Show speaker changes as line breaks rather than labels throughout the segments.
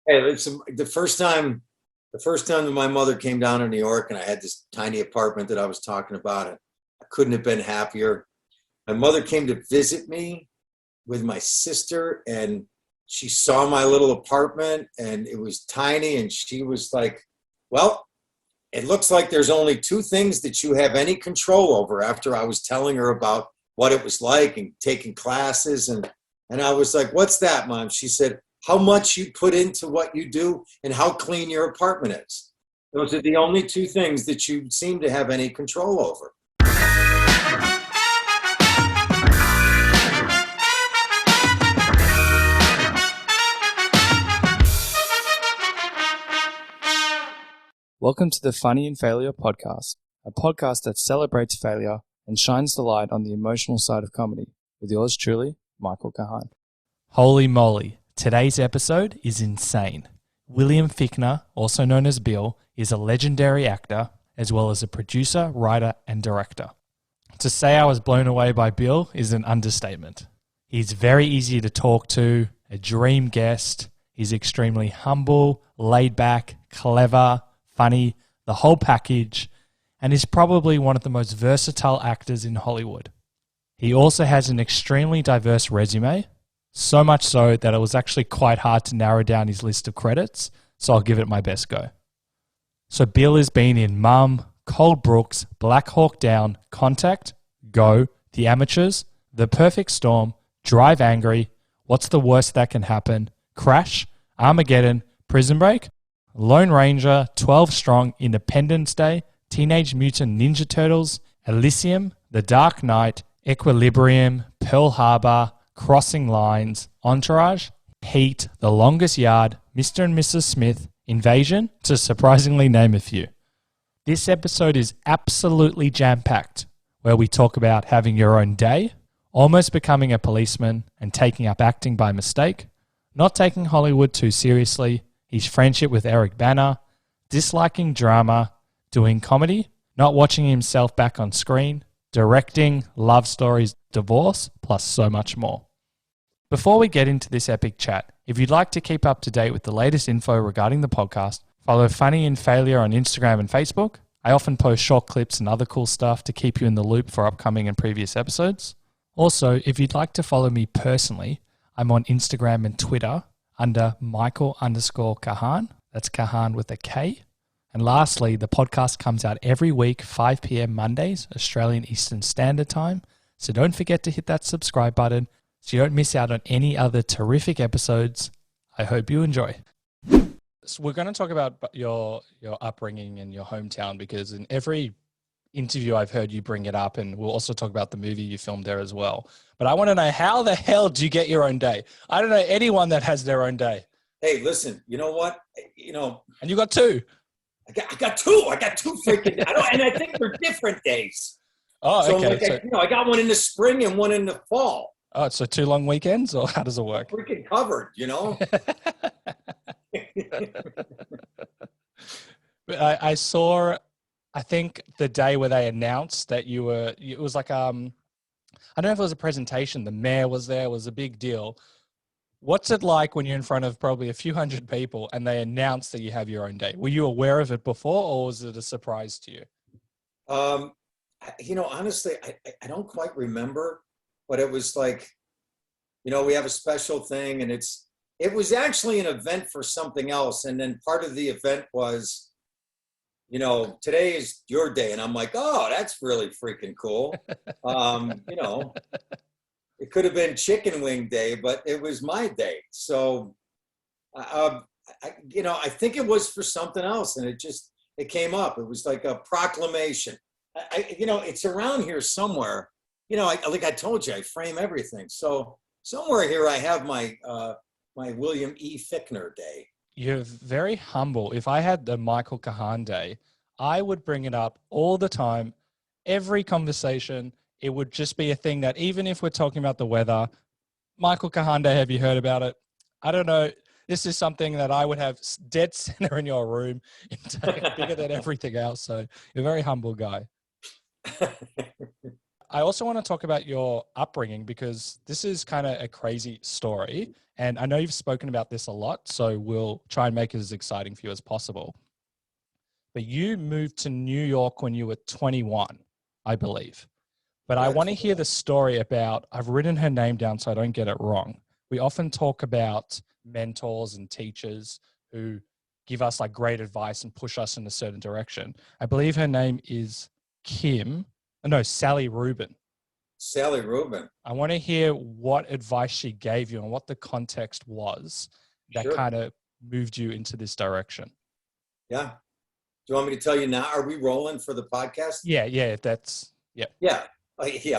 Hey, listen, the first time that my mother came down to New York and I had this tiny apartment that I was talking about, I couldn't have been happier. My mother came to visit me with my sister, and she saw my little apartment, and it was tiny, and she was like, well, it looks like there's only two things that you have any control over, after I was telling her about what it was like and taking classes. And I was like, what's that, Mom? She said, how much you put into what you do and how clean your apartment is. Those are the only two things that you seem to have any control over.
Welcome to the Funny in Failure podcast, a podcast that celebrates failure and shines the light on the emotional side of comedy, with yours truly, Michael Kahan. Holy moly, today's episode is insane. William Fichtner, also known as Bill, is a legendary actor, as well as a producer, writer, and director. To say I was blown away by Bill is an understatement. He's very easy to talk to, a dream guest. He's extremely humble, laid back, clever, funny, the whole package, and is probably one of the most versatile actors in Hollywood. He also has an extremely diverse resume, so much so that it was actually quite hard to narrow down his list of credits, so I'll give it my best go. So Bill has been in Mum, Cold Brooks, Black Hawk Down, Contact, Go, The Amateurs, The Perfect Storm, Drive Angry, What's the Worst That Can Happen, Crash, Armageddon, Prison Break, Lone Ranger, 12 Strong, Independence Day, Teenage Mutant Ninja Turtles, Elysium, The Dark Knight, Equilibrium, Pearl Harbor, Crossing Lines, Entourage, Heat, The Longest Yard, Mr. and Mrs. Smith, Invasion, to surprisingly name a few. This episode is absolutely jam-packed, where we talk about having your own day, almost becoming a policeman and taking up acting by mistake, not taking Hollywood too seriously, his friendship with Eric Bana, disliking drama, doing comedy, not watching himself back on screen, directing, love stories, divorce, plus so much more. Before we get into this epic chat, if you'd like to keep up to date with the latest info regarding the podcast, follow Funny in Failure on Instagram and Facebook. I often post short clips and other cool stuff to keep you in the loop for upcoming and previous episodes. Also, if you'd like to follow me personally, I'm on Instagram and Twitter under Michael_Kahan. That's Kahan with a K. And lastly, the podcast comes out every week, 5 p.m. Mondays, Australian Eastern Standard Time. So don't forget to hit that subscribe button so you don't miss out on any other terrific episodes. I hope you enjoy. So we're going to talk about your upbringing and your hometown, because in every interview I've heard you bring it up, and we'll also talk about the movie you filmed there as well. But I want to know, how the hell do you get your own day? I don't know anyone that has their own day.
Hey, listen, you know what?
And you got two.
I got two. I got two freaking, and I think they're different days.
Oh,
so
okay.
I got one in the spring and one in the fall.
Oh, so 2 long weekends, or how does it work?
Freaking covered,
I saw, I think the day where they announced that it was like, I don't know if it was a presentation, the mayor was there, it was a big deal. What's it like when you're in front of probably a few hundred people and they announce that you have your own day? Were you aware of it before, or was it a surprise to you?
Honestly, I don't quite remember, but it was like, we have a special thing, and it was actually an event for something else. And then part of the event was, today is your day. And I'm like, oh, that's really freaking cool. It could have been chicken wing day, but it was my day. So, I think it was for something else, and it came up. It was like a proclamation. It's around here somewhere. Like I told you, I frame everything. So somewhere here I have my William E. Fichtner Day.
You're very humble. If I had the Michael Kahan Day, I would bring it up all the time. Every conversation, it would just be a thing that, even if we're talking about the weather, Michael Kahan Day, have you heard about it? I don't know. This is something that I would have dead center in your room, bigger than everything else. So you're a very humble guy. I also want to talk about your upbringing, because this is kind of a crazy story. And I know you've spoken about this a lot, so we'll try and make it as exciting for you as possible. But you moved to New York when you were 21, I believe. But I want to hear the story about, I've written her name down so I don't get it wrong. We often talk about mentors and teachers who give us like great advice and push us in a certain direction. I believe her name is Sally Rubin.
Sally Rubin.
I want to hear what advice she gave you and what the context was that kind of moved you into this direction.
Yeah. Do you want me to tell you now? Are we rolling for the podcast?
Yeah.
Yeah.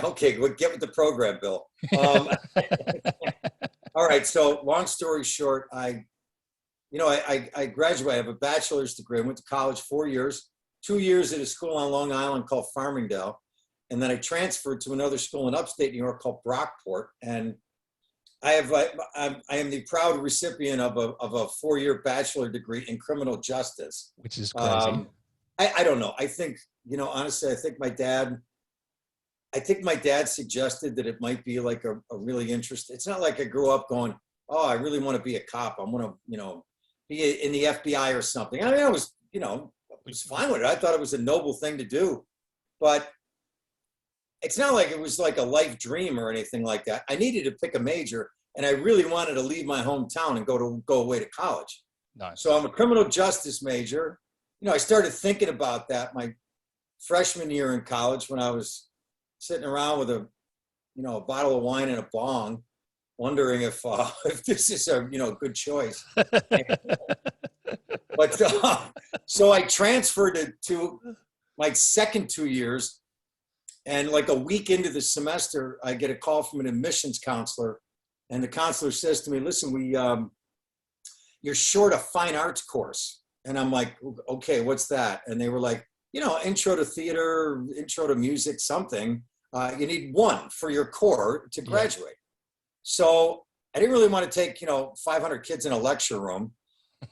Okay. Well, get with the program, Bill. All right. So long story short, I graduated. I have a bachelor's degree. I went to college 4 years, 2 years at a school on Long Island called Farmingdale. And then I transferred to another school in upstate New York called Brockport. And I am the proud recipient of a 4-year bachelor degree in criminal justice.
Which is crazy.
I don't know. I think, honestly, I think my dad suggested that it might be like a really interesting, it's not like I grew up going, oh, I really want to be a cop. I want to, be in the FBI or something. I mean, I was fine with it. I thought it was a noble thing to do, but it's not like it was like a life dream or anything like that. I needed to pick a major, and I really wanted to leave my hometown and go away to college.
Nice.
So I'm a criminal justice major. I started thinking about that my freshman year in college when I was sitting around with a bottle of wine and a bong, wondering if this is a good choice. But so I transferred to my second 2 years, and like a week into the semester, I get a call from an admissions counselor, and the counselor says to me, "Listen, you're short a fine arts course." And I'm like, "Okay, what's that?" And they were like, intro to theater, intro to music, something. You need one for your core to graduate. Yeah. So I didn't really want to take, 500 kids in a lecture room.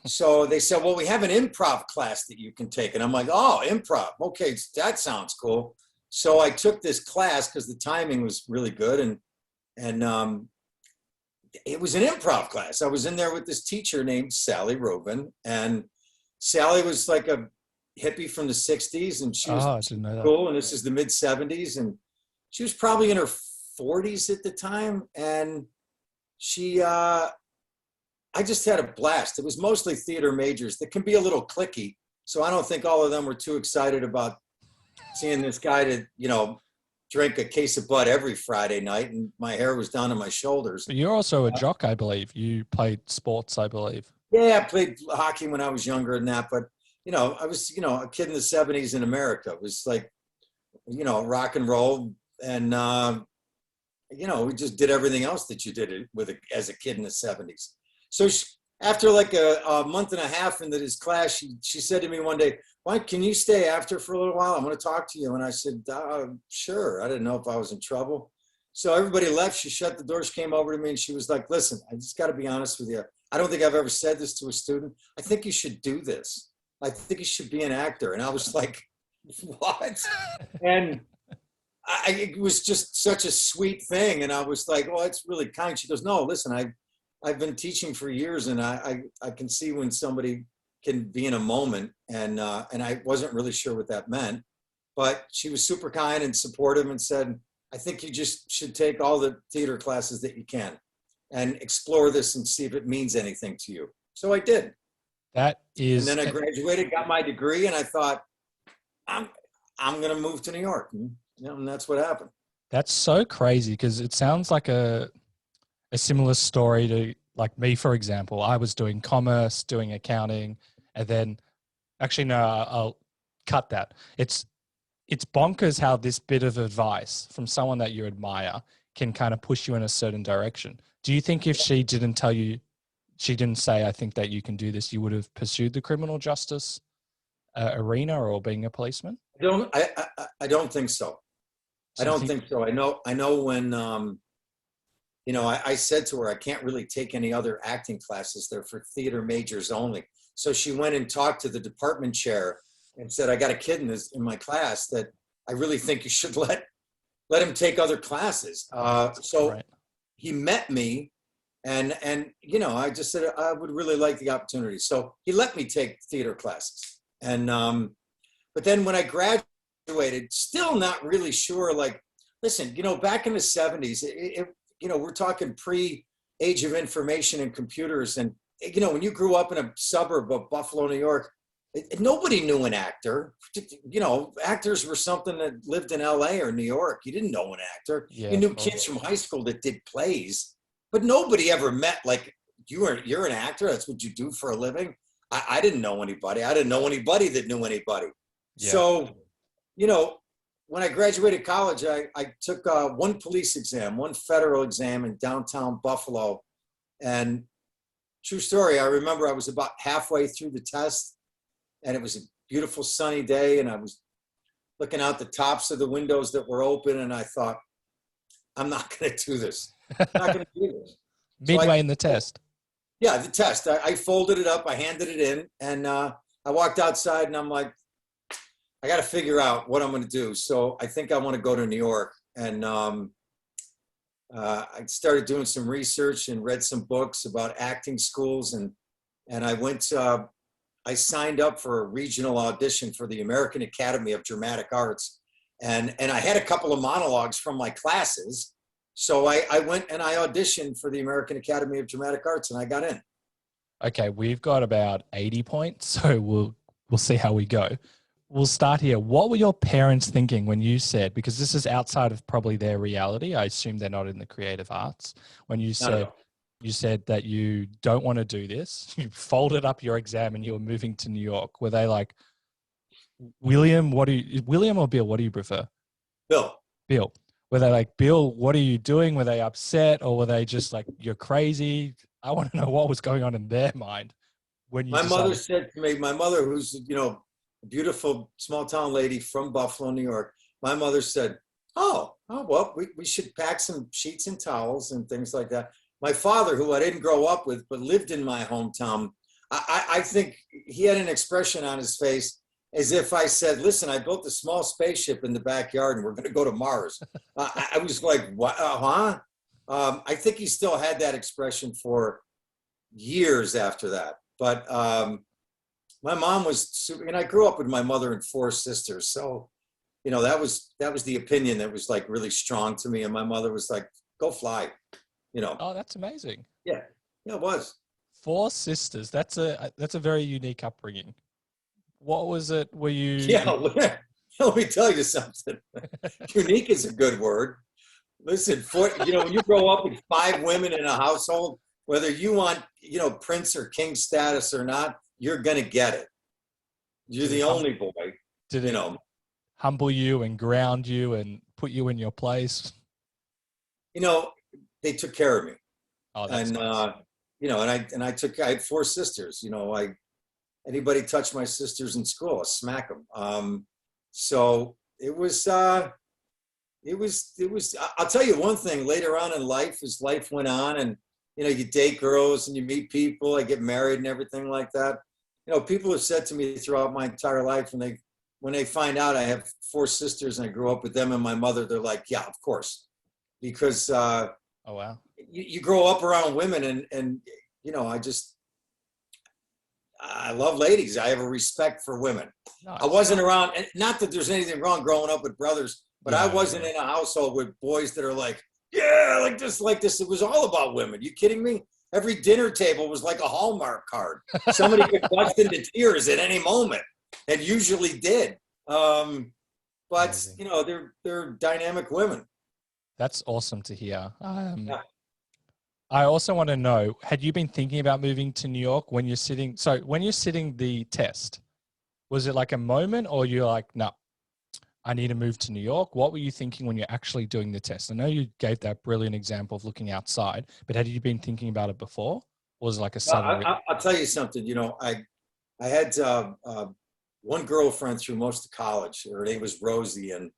So they said, well, we have an improv class that you can take. And I'm like, oh, improv. Okay, that sounds cool. So I took this class because the timing was really good. And it was an improv class. I was in there with this teacher named Sally Rubin. And Sally was like a hippie from the 60s. And she was cool. And this is the mid 70s. And she was probably in her 40s at the time. And I just had a blast. It was mostly theater majors that can be a little cliquey. So I don't think all of them were too excited about seeing this guy to, drink a case of Bud every Friday night. And my hair was down to my shoulders.
But you're also a jock, I believe. You played sports, I believe.
Yeah, I played hockey when I was younger than that. But, I was, a kid in the 70s in America. It was like, rock and roll. And, we just did everything else that you did as a kid in the 70s. So after like a month and a half into this class, she said to me one day, "Why can you stay after for a little while? I'm going to talk to you." And I said, "Sure." I didn't know if I was in trouble. So everybody left. She shut the door. She came over to me and she was like, "Listen, I just got to be honest with you. I don't think I've ever said this to a student. I think you should do this. I think you should be an actor." And I was like, "What?" And it was just such a sweet thing. And I was like, "Well, it's really kind." She goes, "No, listen, I've been teaching for years, and I can see when somebody can be in a moment." And I wasn't really sure what that meant, but she was super kind and supportive and said, "I think you just should take all the theater classes that you can and explore this and see if it means anything to you." So I did.
And
then I graduated, got my degree, and I thought, I'm going to move to New York. And that's what happened.
That's so crazy, because it sounds like a similar story to like me, for example. I was doing commerce, doing accounting, and then actually, no, I'll cut that. It's bonkers how this bit of advice from someone that you admire can kind of push you in a certain direction. Do you think if she didn't tell you, she didn't say, "I think that you can do this," you would have pursued the criminal justice arena or being a policeman?
I don't think so. I don't think so. I know when, I said to her, I can't really take any other acting classes. They're for theater majors only. So she went and talked to the department chair and said, "I got a kid in my class that I really think you should let let him take other classes. So
Right.
he met me, and I just said I would really like the opportunity. So he let me take theater classes, and but then when I graduated, still not really sure. Like, listen, back in the '70s, we're talking pre-age of information and computers, and when you grew up in a suburb of Buffalo, New York, nobody knew an actor. Actors were something that lived in LA or New York. You didn't know an actor.
Yeah,
You knew
of course.
kids from high school that did plays, but nobody ever met, like, you're an actor. That's what you do for a living. I didn't know anybody. I didn't know anybody that knew anybody.
Yeah.
So, when I graduated college, I took one police exam, one federal exam in downtown Buffalo. And true story, I remember I was about halfway through the test, and it was a beautiful sunny day, and I was looking out the tops of the windows that were open, and I thought, I'm not going to do this. I'm not going to do this.
Midway in the test.
Yeah, the test. I folded it up, I handed it in, and I walked outside, and I'm like, I got to figure out what I'm going to do. So I think I want to go to New York. And I started doing some research and read some books about acting schools. And I signed up for a regional audition for the American Academy of Dramatic Arts. And I had a couple of monologues from my classes. So I went and I auditioned for the American Academy of Dramatic Arts, and I got in.
Okay, we've got about 80 points, so we'll see how we go. We'll start here. What were your parents thinking when you said, because this is outside of probably their reality, I assume they're not in the creative arts, when you said that you don't want to do this, you folded up your exam and you were moving to New York. Were they like, William or Bill, what do you prefer?
Bill.
Were they like, Bill, what are you doing? Were they upset, or were they just like, you're crazy? I want to know what was going on in their mind when you
mother said to me, my mother, who's, a beautiful small town lady from Buffalo, New York, my mother said, oh, well, we should pack some sheets and towels and things like that. My father, who I didn't grow up with, but lived in my hometown, I think he had an expression on his face as if I said, listen, I built a small spaceship in the backyard and we're going to go to Mars. I was like, what? Huh? I think he still had that expression for years after that. But my mom was super, and I grew up with my mother and 4 sisters. So, that was the opinion that was like really strong to me. And my mother was like, go fly,
Oh, that's amazing.
Yeah, it was.
4 sisters. That's a very unique upbringing. What was it? Were you?
Yeah, let me tell you something. Unique is a good word. Listen, when you grow up with 5 women in a household, whether you want, prince or king status or not, you're going to get it. You're the only boy.
Did it humble you and ground you and put you in your place?
They took care of me.
Oh, that's nice.
I had 4 sisters. Anybody touch my sisters in school, I smack them. So it was, I'll tell you one thing, later on in life, as life went on and, you date girls and you meet people, I get married and everything like that. People have said to me throughout my entire life, when they find out I have 4 sisters and I grew up with them and my mother, they're like, yeah, of course. Because,
oh, wow.
You grow up around women and I love ladies. I have a respect for women. Nice. I wasn't around, and not that there's anything wrong growing up with brothers, but I wasn't in a household with boys that are like, yeah, like this. It was all about women. You kidding me? Every dinner table was like a Hallmark card. Somebody could bust into tears at any moment, and usually did. But amazing. They're dynamic women.
That's awesome to hear. I also want to know, had you been thinking about moving to New York when you're sitting the test? Was it like a moment, or you're like, no, I need to move to New York? What were you thinking when you're actually doing the test? I know you gave that brilliant example of looking outside, but had you been thinking about it before? Or was it like a sudden?
I'll tell you something. I had one girlfriend through most of college. Her name was Rosie, and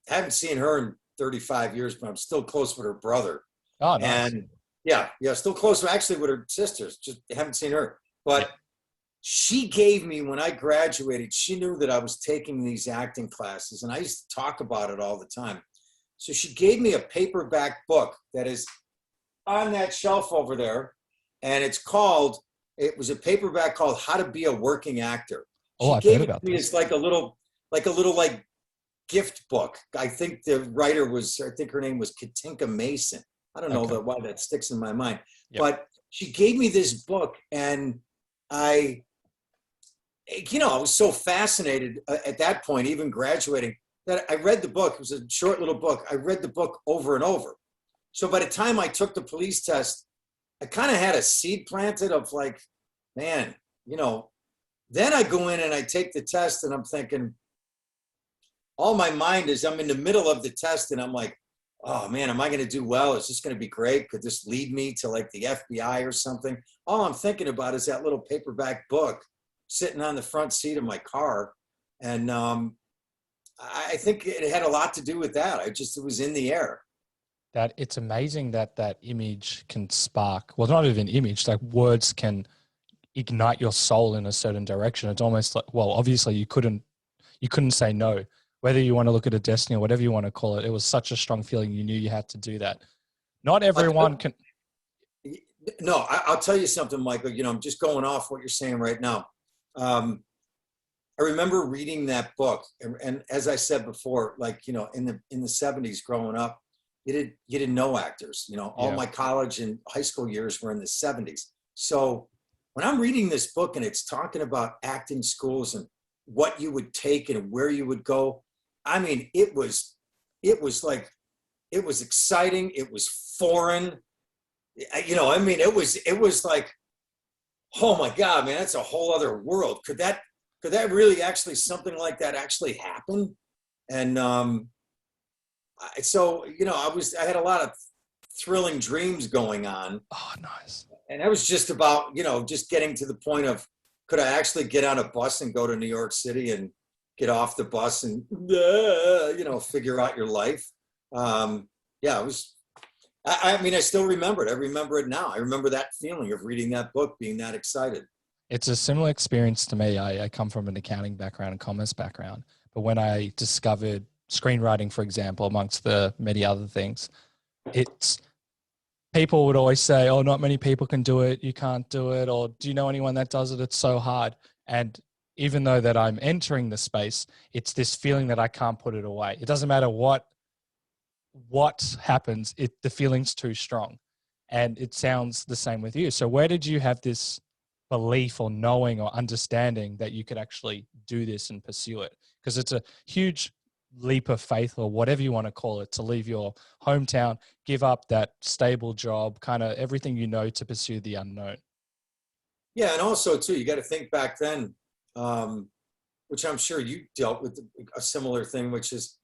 haven't seen her in 35 years, but I'm still close with her brother.
Oh, nice.
And yeah, still close actually with her sisters. Just haven't seen her. But she gave me, when I graduated, she knew that I was taking these acting classes, and I used to talk about it all the time. So she gave me a paperback book that is on that shelf over there, and it was a paperback called How to Be a Working Actor.
Oh,
She
I've heard
gave it
about
to me
this.
as like a little like gift book. I think the writer I think her name was Katinka Mason. I don't know
Okay.
why that sticks in my mind,
Yep.
but she gave me this book, and I was so fascinated at that point, even graduating, that I read the book. It was a short little book. I read the book over and over. So by the time I took the police test, I kind of had a seed planted of like, man, then I go in and I take the test, and I'm thinking, all my mind is I'm in the middle of the test, and I'm like, oh man, am I going to do well? Is this going to be great? Could this lead me to like the FBI or something? All I'm thinking about is that little paperback book sitting on the front seat of my car. And I think it had a lot to do with that. It was in the air.
That it's amazing that image can spark, well, not even image, like words can ignite your soul in a certain direction. It's almost like, well, obviously you couldn't say no, whether you want to look at a destiny or whatever you want to call it. It was such a strong feeling. You knew you had to do that. Not everyone can.
No, I'll tell you something, Michael. I'm just going off what you're saying right now. I remember reading that book, and as I said before, like in the 70s, growing up, you didn't know actors. All my college and high school years were in the 70s. So when I'm reading this book and it's talking about acting schools and what you would take and where you would go, I mean, it was exciting. It was foreign. It was like, oh my God, man, that's a whole other world. Could that really actually, something like that actually happen? And I had a lot of thrilling dreams going on.
Oh, nice.
And that was just about, just getting to the point of, could I actually get on a bus and go to New York City and get off the bus and, figure out your life? It was, I still remember it. I remember it now. I remember that feeling of reading that book, being that excited.
It's a similar experience to me. I come from an accounting background and commerce background, but when I discovered screenwriting, for example, amongst the many other things, people would always say, oh, not many people can do it. You can't do it. Or do you know anyone that does it? It's so hard. And even though that I'm entering the space, it's this feeling that I can't put it away. It doesn't matter what happens. The feeling's too strong. And it sounds the same with you. So where did you have this belief or knowing or understanding that you could actually do this and pursue it? Because it's a huge leap of faith, or whatever you want to call it, to leave your hometown, give up that stable job, kind of everything to pursue the unknown.
Yeah, and also too, you got to think back then, which I'm sure you dealt with a similar thing, which is,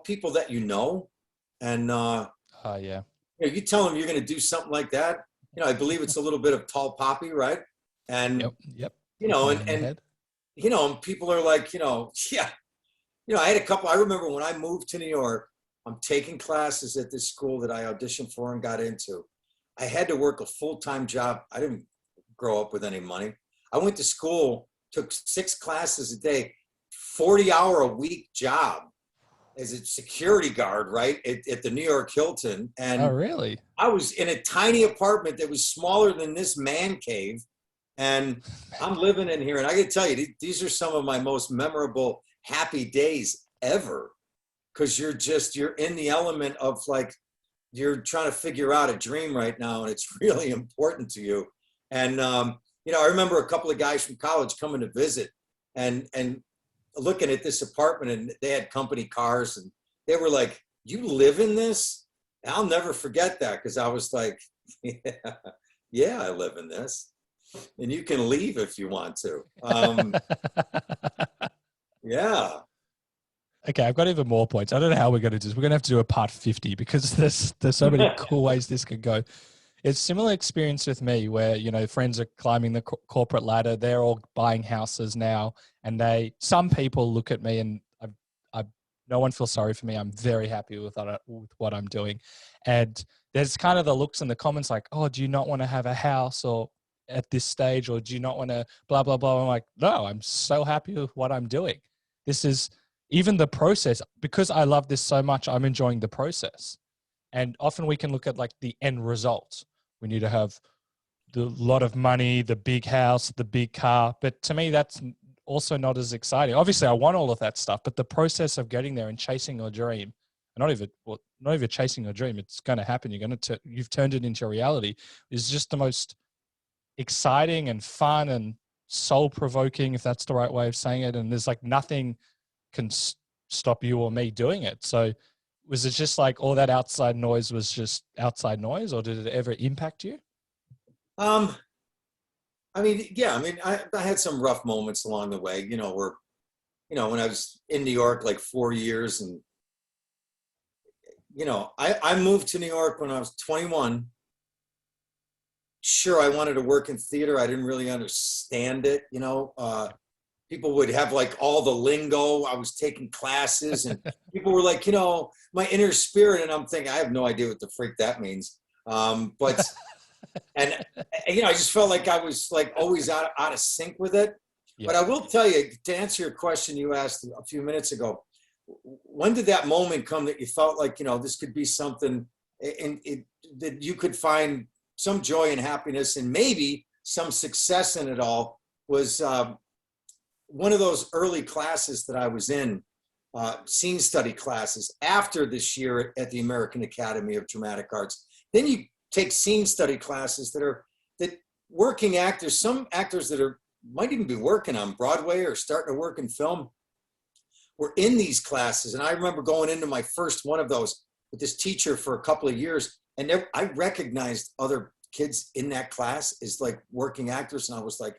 people that and
Yeah.
you tell them you're going to do something like that. I believe it's a little bit of tall poppy, right? And
Yep.
And people are like, yeah. I had a couple. I remember when I moved to New York, I'm taking classes at this school that I auditioned for and got into. I had to work a full-time job. I didn't grow up with any money. I went to school, took 6 classes a day, 40-hour-a-week job as a security guard, right, at the New York Hilton. And
oh, really?
I was in a tiny apartment that was smaller than this man cave. And I'm living in here. And I got to tell you, these are some of my most memorable, happy days ever. Because you're in the element of like, you're trying to figure out a dream right now. And it's really important to you. And, I remember a couple of guys from college coming to visit and looking at this apartment, and they had company cars, and they were like, you live in this? And I'll never forget that, because I was like, yeah, I live in this. And you can leave if you want to. Yeah.
Okay, I've got even more points. I don't know how we're going to do this. We're going to have to do a part 50, because there's so many cool ways this could go. It's similar experience with me where, friends are climbing the corporate ladder. They're all buying houses now. And some people look at me, and no one feels sorry for me. I'm very happy with what I'm doing. And there's kind of the looks in the comments like, oh, do you not want to have a house? Or at this stage, or do you not want to blah, blah, blah? I'm like, no, I'm so happy with what I'm doing. This is even the process, because I love this so much, I'm enjoying the process. And often we can look at like the end result. We need to have the lot of money, the big house, the big car. But to me, that's also not as exciting. Obviously, I want all of that stuff, but the process of getting there and chasing your dream, and not even chasing your dream, it's going to happen. You've turned it into reality, is just the most exciting and fun and soul provoking, if that's the right way of saying it. And there's like nothing can stop you or me doing it. So was it just like all that outside noise was just outside noise, or did it ever impact you?
I mean, yeah, I mean, I had some rough moments along the way, when I was in New York, like 4 years, and, I moved to New York when I was 21. Sure, I wanted to work in theater. I didn't really understand it. People would have like all the lingo. I was taking classes and people were like, my inner spirit. And I'm thinking, I have no idea what the freak that means. But, and, I just felt like I was like always out of sync with it. Yeah. But I will tell you, to answer your question you asked a few minutes ago, when did that moment come that you felt like, this could be something that you could find some joy and happiness and maybe some success in it all? Was one of those early classes that I was in, scene study classes, after this year at the American Academy of Dramatic Arts. Then you take scene study classes that working actors, some actors that might even be working on Broadway or starting to work in film, were in these classes. And I remember going into my first one of those with this teacher for a couple of years, and I recognized other kids in that class as like working actors. And I was like,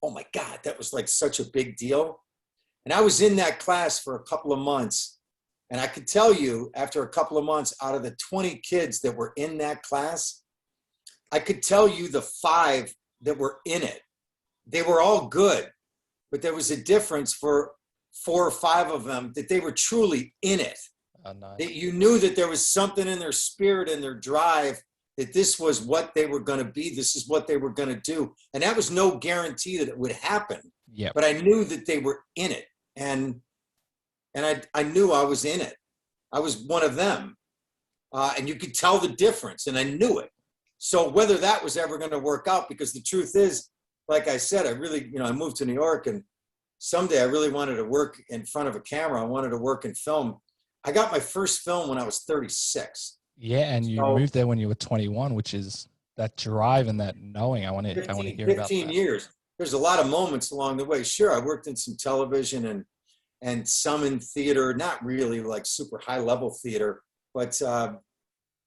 oh my God, that was like such a big deal. And I was in that class for a couple of months. And I could tell you, after a couple of months, out of the 20 kids that were in that class, I could tell you the 5 that were in it. They were all good, but there was a difference for 4 or 5 of them that they were truly in it. Oh, nice. That you knew that there was something in their spirit and their drive, that this was what they were going to be. This is what they were going to do. And that was no guarantee that it would happen. Yeah. But I knew that they were in it. And I knew I was in it. I was one of them. And you could tell the difference, and I knew it. So whether that was ever going to work out, because the truth is, like I said, I really, I moved to New York, and someday I really wanted to work in front of a camera. I wanted to work in film. I got my first film when I was 36.
Yeah, and you moved there when you were 21, which is that drive and that knowing. I want to hear about that.
15 years. There's a lot of moments along the way. Sure, I worked in some television and some in theater, not really like super high level theater, but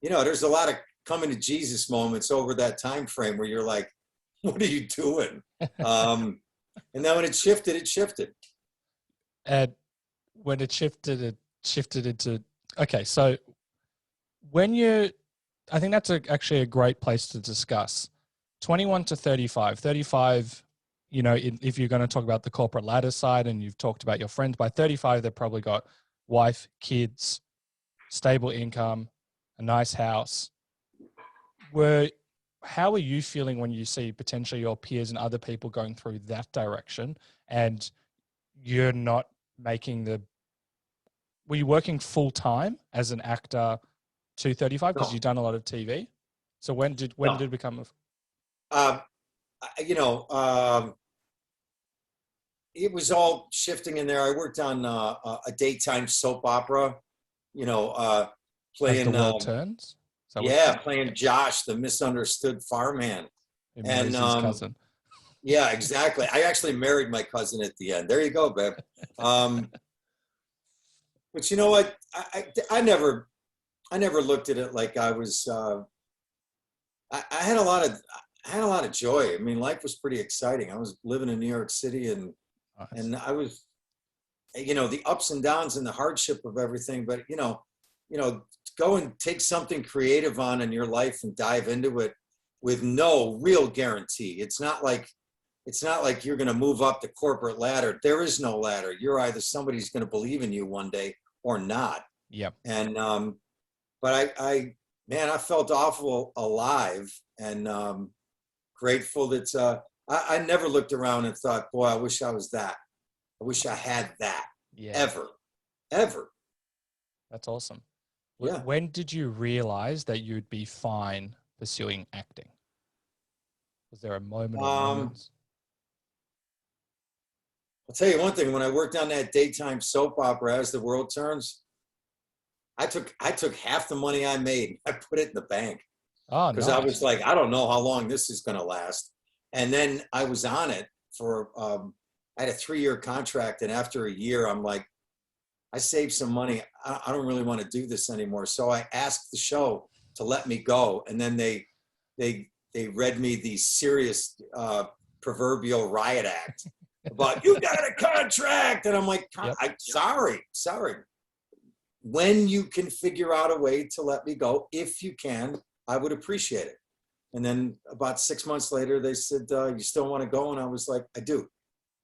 there's a lot of coming to Jesus moments over that time frame where you're like, what are you doing? And then when it shifted.
And when it shifted into, okay, so I think that's actually a great place to discuss. 21 to 35. 35, if you're going to talk about the corporate ladder side, and you've talked about your friends, by 35, they've probably got wife, kids, stable income, a nice house. How are you feeling when you see potentially your peers and other people going through that direction, and you're not making were you working full time as an actor to 35 because you've done a lot of TV? So when did it become
it was all shifting in there. I worked on a daytime soap opera, playing
As the World Turns.
Playing Josh, the misunderstood farmman.
And his cousin.
Yeah, exactly. I actually married my cousin at the end. There you go, babe. But you know what? I never looked at it like I was. I had a lot of joy. I mean, life was pretty exciting. I was living in New York City, and nice. And I was, the ups and downs and the hardship of everything. But go and take something creative on in your life and dive into it with no real guarantee. It's not like you're going to move up the corporate ladder. There is no ladder. You're either somebody's going to believe in you one day or not.
Yep.
And but I felt awful alive, and grateful that I never looked around and thought, boy, I wish I was that. I wish I had that.
Yeah.
Ever.
That's awesome.
Yeah.
When did you realize that you'd be fine pursuing acting? Was there a moment or moments?
I'll tell you one thing. When I worked on that daytime soap opera, As the World Turns, I took half the money I made. I put it in the bank
Oh,
because
nice.
I was like, I don't know how long this is going to last. And then I was on it for, I had a 3-year contract. And after a year, I'm like, I saved some money. I don't really want to do this anymore. So I asked the show to let me go. And then they read me the serious proverbial riot act about, you got a contract. And I'm like,
Yep.
Sorry. When you can figure out a way to let me go, if you can, I would appreciate it. And then about 6 months later, they said, you still want to go? And I was like, I do.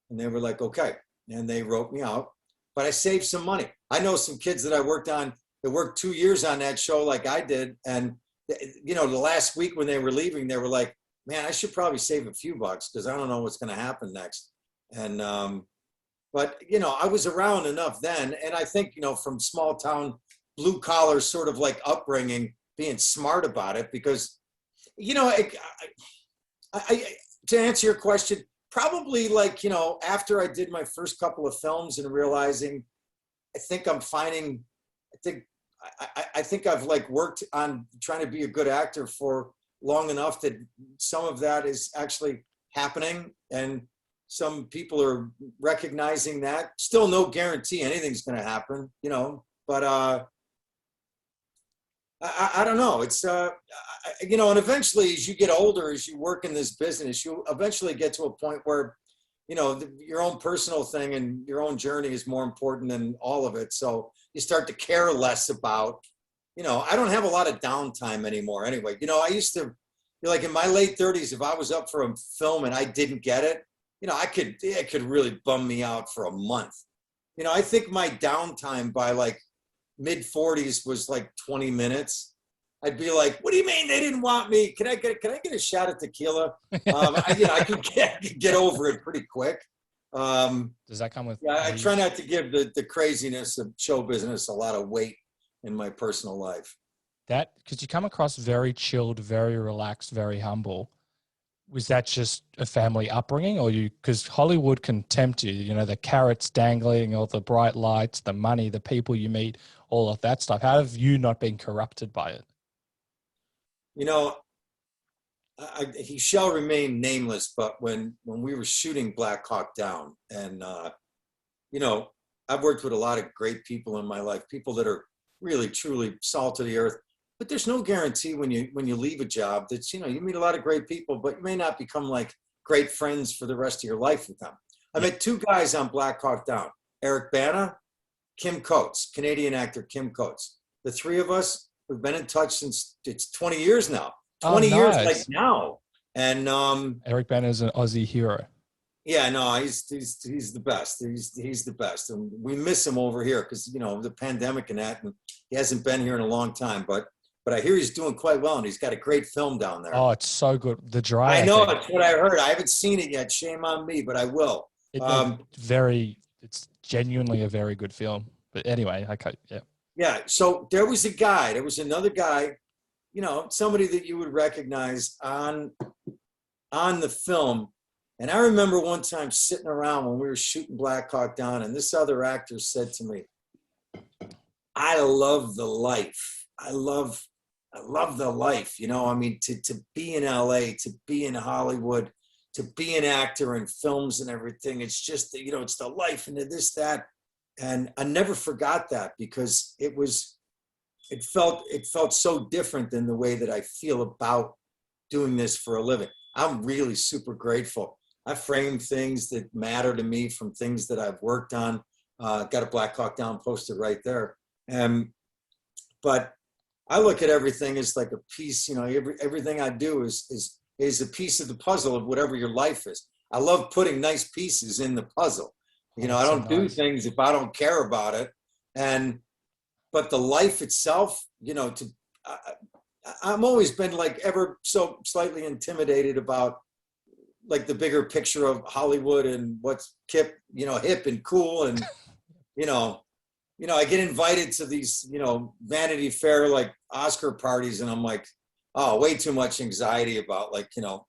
And they were like, okay. And they wrote me out. But I saved some money. I know some kids that I worked on that worked 2 years on that show like I did. And, you know, the last week when they were leaving, they were like, man, I should probably save a few bucks because I don't know what's going to happen next. And, but, you know, I was around enough then. And I think, you know, from small town, blue collar sort of like upbringing, being smart about it because, you know, to answer your question, probably like, you know, after I did my first couple of films and realizing, I think I've like worked on trying to be a good actor for long enough that some of that is actually happening and some people are recognizing that. Still no guarantee anything's going to happen, you know, but I don't know. It's, you know, and eventually as you get older, as you work in this business, you eventually get to a point where, you know, your own personal thing and your own journey is more important than all of it. So you start to care less about, you know, I don't have a lot of downtime anymore anyway. You know, I used to, like in my late 30s, if I was up for a film and I didn't get it, you know, it could really bum me out for a month. You know, I think my downtime by like mid 40s was like 20 minutes. I'd be like, what do you mean they didn't want me? Can I get a shot of tequila? I could get over it pretty quick.
Does that come with?
Yeah, I try not to give the craziness of show business a lot of weight in my personal life.
That, because you come across very chilled, very relaxed, very humble. Was that just a family upbringing, or because Hollywood can tempt you, you know, the carrots dangling, all the bright lights, the money, the people you meet, all of that stuff. How have you not been corrupted by it?
You know, he shall remain nameless, but when we were shooting Black Hawk Down, and you know, I've worked with a lot of great people in my life, people that are really truly salt of the earth. But there's no guarantee when you leave a job that, you know, you meet a lot of great people, but you may not become like great friends for the rest of your life with them. I met 2 guys on Black Hawk Down: Eric Bana, Kim Coates, Canadian actor Kim Coates. The 3 of us, we've been in touch since it's 20 years now. 20 years like now. And
Eric Bana is an Aussie hero.
Yeah, no, he's the best. He's the best, and we miss him over here because, you know, the pandemic and that, and he hasn't been here in a long time. But I hear he's doing quite well, and he's got a great film down there.
Oh, it's so good. The Dry.
I know, it's what I heard. I haven't seen it yet. Shame on me, but I will.
It's genuinely a very good film. But anyway, okay, yeah.
Yeah. So there was another guy, you know, somebody that you would recognize on the film. And I remember one time sitting around when we were shooting Black Hawk Down, and this other actor said to me, I love the life. I love the life. You know, I mean, to be in LA, to be in Hollywood, to be an actor in films and everything. It's just, you know, it's the life and this, that. And I never forgot that because it felt so different than the way that I feel about doing this for a living. I'm really super grateful. I frame things that matter to me from things that I've worked on. Got a Black Hawk Down poster right there. But I look at everything as like a piece, you know, everything I do is a piece of the puzzle of whatever your life is. I love putting nice pieces in the puzzle. You know, I don't do things if I don't care about it. But the life itself, you know, I'm always been like ever so slightly intimidated about like the bigger picture of Hollywood and what's hip, hip and cool. And, you know, I get invited to these, Vanity Fair, like Oscar parties. And I'm like, oh, way too much anxiety about like, the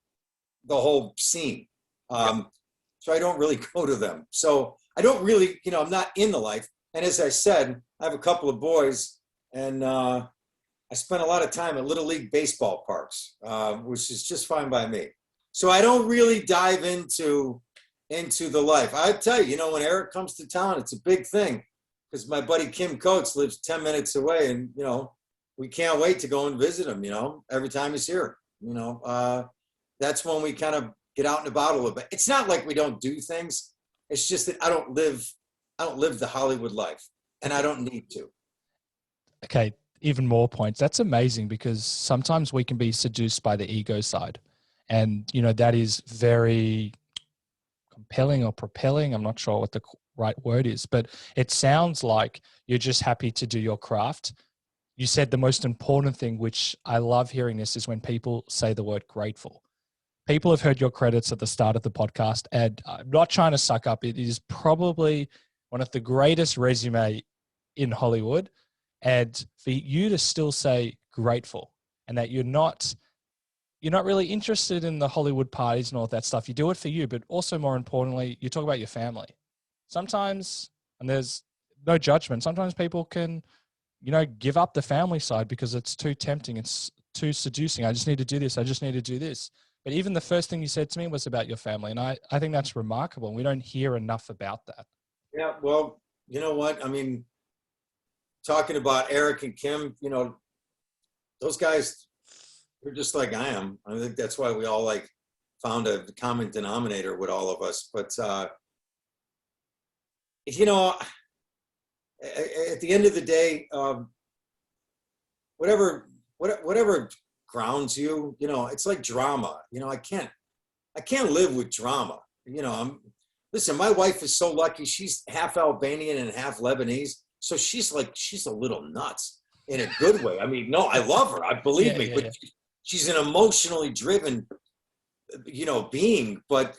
whole scene. So I don't really go to them. So I don't really, I'm not in the life. And as I said, I have a couple of boys, and I spent a lot of time at Little League baseball parks, which is just fine by me. So I don't really dive into the life. I tell you, when Eric comes to town, it's a big thing because my buddy Kim Coates lives 10 minutes away, and we can't wait to go and visit him. Every time he's here. That's when we kind of get out and about a little bit. It's not like we don't do things. It's just that I don't live the Hollywood life, and I don't need to.
Okay, even more points. That's amazing, because sometimes we can be seduced by the ego side. And, that is very compelling or propelling. I'm not sure what the right word is, but it sounds like you're just happy to do your craft. You said the most important thing, which I love hearing this, is when people say the word grateful. People have heard your credits at the start of the podcast, and I'm not trying to suck up. It is probably one of the greatest resume in Hollywood. And for you to still say grateful, and that you're not really interested in the Hollywood parties and all that stuff. You do it for you, but also more importantly, you talk about your family. Sometimes, and there's no judgment, sometimes people can, give up the family side because it's too tempting. It's too seducing. I just need to do this. I just need to do this. But even the first thing you said to me was about your family. And I think that's remarkable. We don't hear enough about that.
Yeah. Well, you know what? I mean, talking about Eric and Kim, those guys, they're just like I am. I think that's why we all like found a common denominator with all of us. But, at the end of the day, whatever grounds you, it's like drama. I can't live with drama. Listen, my wife is so lucky. She's half Albanian and half Lebanese. So she's a little nuts in a good way. I mean, no, I love her. I believe me, but she's an emotionally driven, being, but,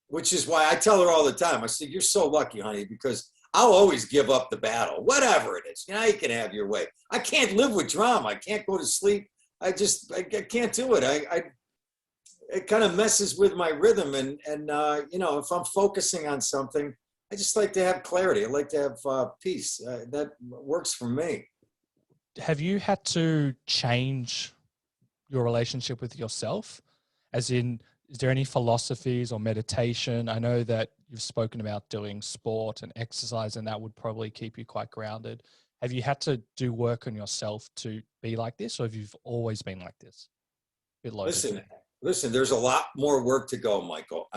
which is why I tell her all the time. I say, you're so lucky, honey, because I'll always give up the battle, whatever it is. You can have your way. I can't live with drama. I can't go to sleep. I can't do it. It kind of messes with my rhythm. And if I'm focusing on something, I just like to have clarity. I like to have peace. That works for me.
Have you had to change your relationship with yourself? As in, is there any philosophies or meditation? I know that you've spoken about doing sport and exercise, and that would probably keep you quite grounded. Have you had to do work on yourself to be like this, or have you always been like this?
Listen, there's a lot more work to go, Michael.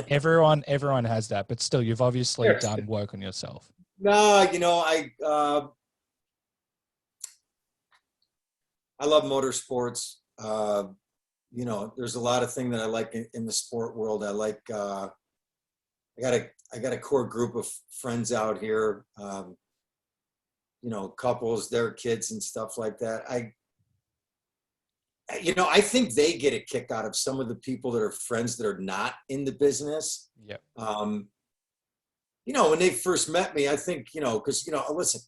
Everyone has that, but still, you've obviously done work on yourself.
No, I love motorsports. There's a lot of things that I like in the sport world. I like, I got a core group of friends out here, couples, their kids and stuff like that. I think they get a kick out of some of the people that are friends that are not in the business.
Yeah.
When they first met me, I think, because, listen,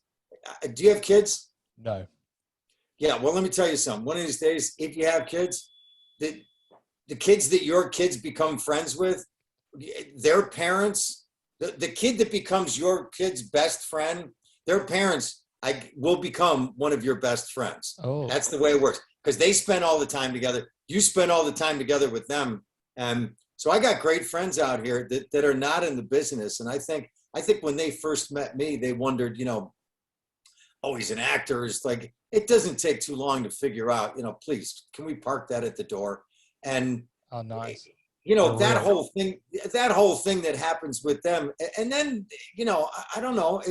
do you have kids?
No.
Yeah. Well, let me tell you something. One of these days, if you have kids, the kids that your kids become friends with, their parents, the kid that becomes your kid's best friend, their parents will become one of your best friends.
Oh.
That's the way it works. Because they spend all the time together. You spend all the time together with them. And so I got great friends out here that are not in the business. And I think when they first met me, they wondered, oh, he's an actor. It's like, it doesn't take too long to figure out, please, can we park that at the door? And,
oh, nice.
That whole thing that happens with them. And then, I don't know,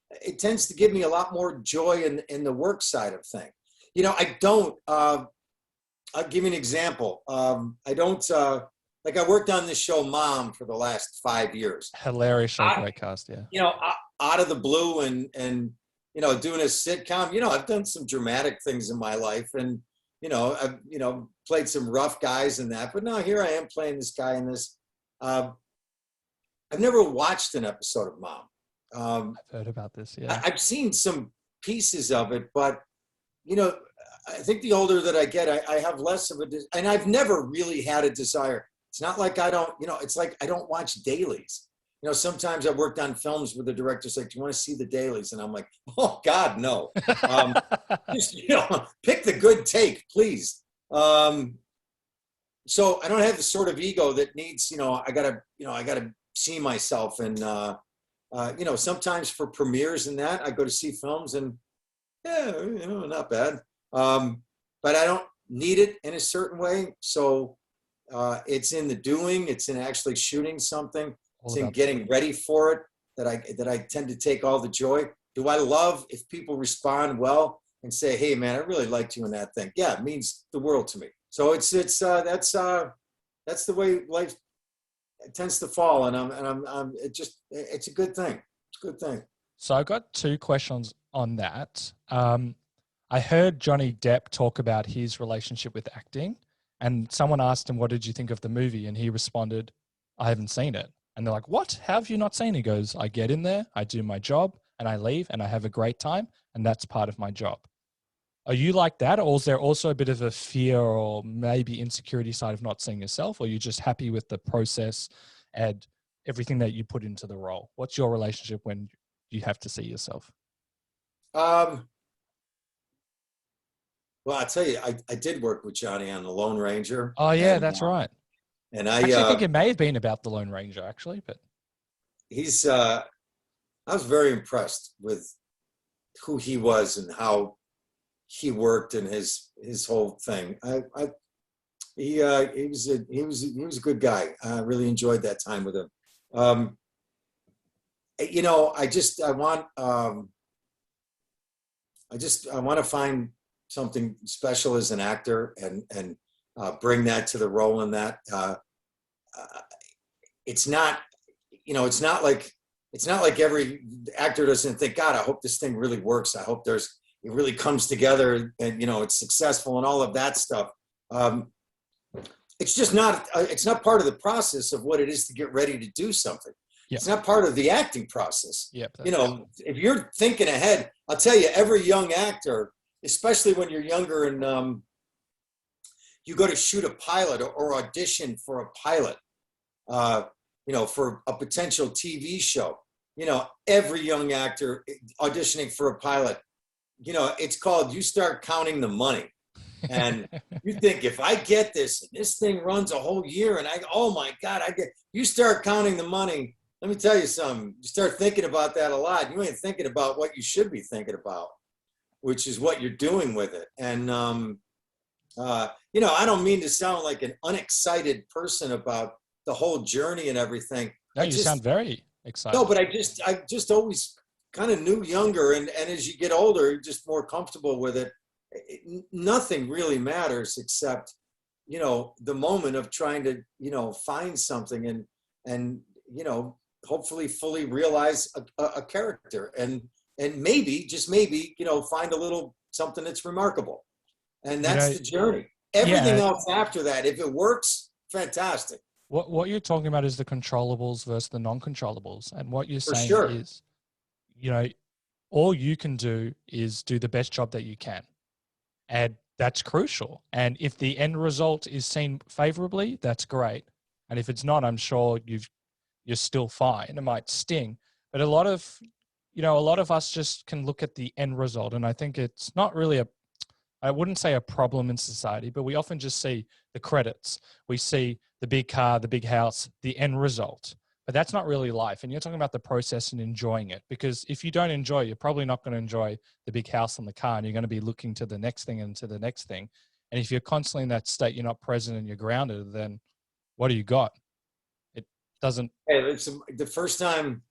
it tends to give me a lot more joy in the work side of things. I don't, I'll give you an example. I don't, I worked on this show Mom for the last 5 years.
Hilarious show, great cast, yeah.
Out of the blue and doing a sitcom. I've done some dramatic things in my life, and I've played some rough guys in that. But no, here I am playing this guy in this. I've never watched an episode of Mom.
I've heard about this. Yeah.
I've seen some pieces of it, but I think the older that I get, I have less of and I've never really had a desire. It's not like I don't, it's like I don't watch dailies. Sometimes I've worked on films where the director's like, do you want to see the dailies? And I'm like, oh God, no. Just, pick the good take, please. So I don't have the sort of ego that needs, I gotta see myself. And, sometimes for premieres and that, I go to see films and yeah, not bad. But I don't need it in a certain way. So it's in the doing, it's in actually shooting something, it's in getting ready for it that I tend to take all the joy. Do I love if people respond well and say, hey man, I really liked you in that thing? Yeah, it means the world to me. So that's the way life tends to fall, and it's a good thing. It's a good thing.
So I got two questions on that. I heard Johnny Depp talk about his relationship with acting, and someone asked him, what did you think of the movie? And he responded, I haven't seen it. And they're like, what? How have you not seen it? He goes, I get in there, I do my job, and I leave, and I have a great time, and that's part of my job. Are you like that? Or is there also a bit of a fear or maybe insecurity side of not seeing yourself? Or are you just happy with the process and everything that you put into the role? What's your relationship when you have to see yourself?
Well, I'll tell you, I did work with Johnny on The Lone Ranger.
Oh, yeah, that's right.
And
I actually think it may have been about The Lone Ranger, actually. But
I was very impressed with who he was and how he worked and his whole thing. He was a good guy. I really enjoyed that time with him. I want to find something special as an actor and bring that to the role. In that it's not like every actor doesn't think, God, I hope this thing really works. I hope it really comes together and it's successful and all of that stuff. It's just not. It's not part of the process of what it is to get ready to do something. Yep. It's not part of the acting process.
Yep,
if you're thinking ahead, I'll tell you, every young actor, especially when you're younger and you go to shoot a pilot or audition for a pilot, for a potential TV show, every young actor auditioning for a pilot, it's called, you start counting the money. And you think, if I get this, and this thing runs a whole year, and oh my God, you start counting the money. Let me tell you something. You start thinking about that a lot. You ain't thinking about what you should be thinking about, which is what you're doing with it. And, I don't mean to sound like an unexcited person about the whole journey and everything.
No, you sound very excited.
No, but I just always kind of knew younger. And as you get older, you're just more comfortable with it. Nothing really matters except, the moment of trying to, find something and hopefully fully realize a character and maybe, just maybe, find a little something that's remarkable. And that's the journey. Everything else after that, if it works, fantastic.
What you're talking about is the controllables versus the non-controllables. And what you're saying is, all you can do is do the best job that you can. And that's crucial. And if the end result is seen favorably, that's great. And if it's not, I'm sure you're still fine. It might sting, but a lot of us just can look at the end result. And I think it's not really I wouldn't say a problem in society, but we often just see the credits. We see the big car, the big house, the end result. But that's not really life. And you're talking about the process and enjoying it, because if you don't enjoy, you're probably not going to enjoy the big house and the car, and you're going to be looking to the next thing and to the next thing. And if you're constantly in that state, you're not present and you're grounded, then what do you got? It doesn't.
Hey, the first time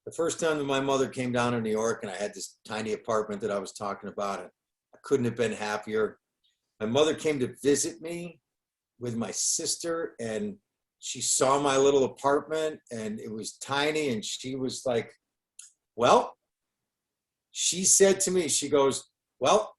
that my mother came down to New York and I had this tiny apartment that I was talking about, and I couldn't have been happier. My mother came to visit me with my sister, and she saw my little apartment, and it was tiny, and she was like, well, she said to me, she goes, well,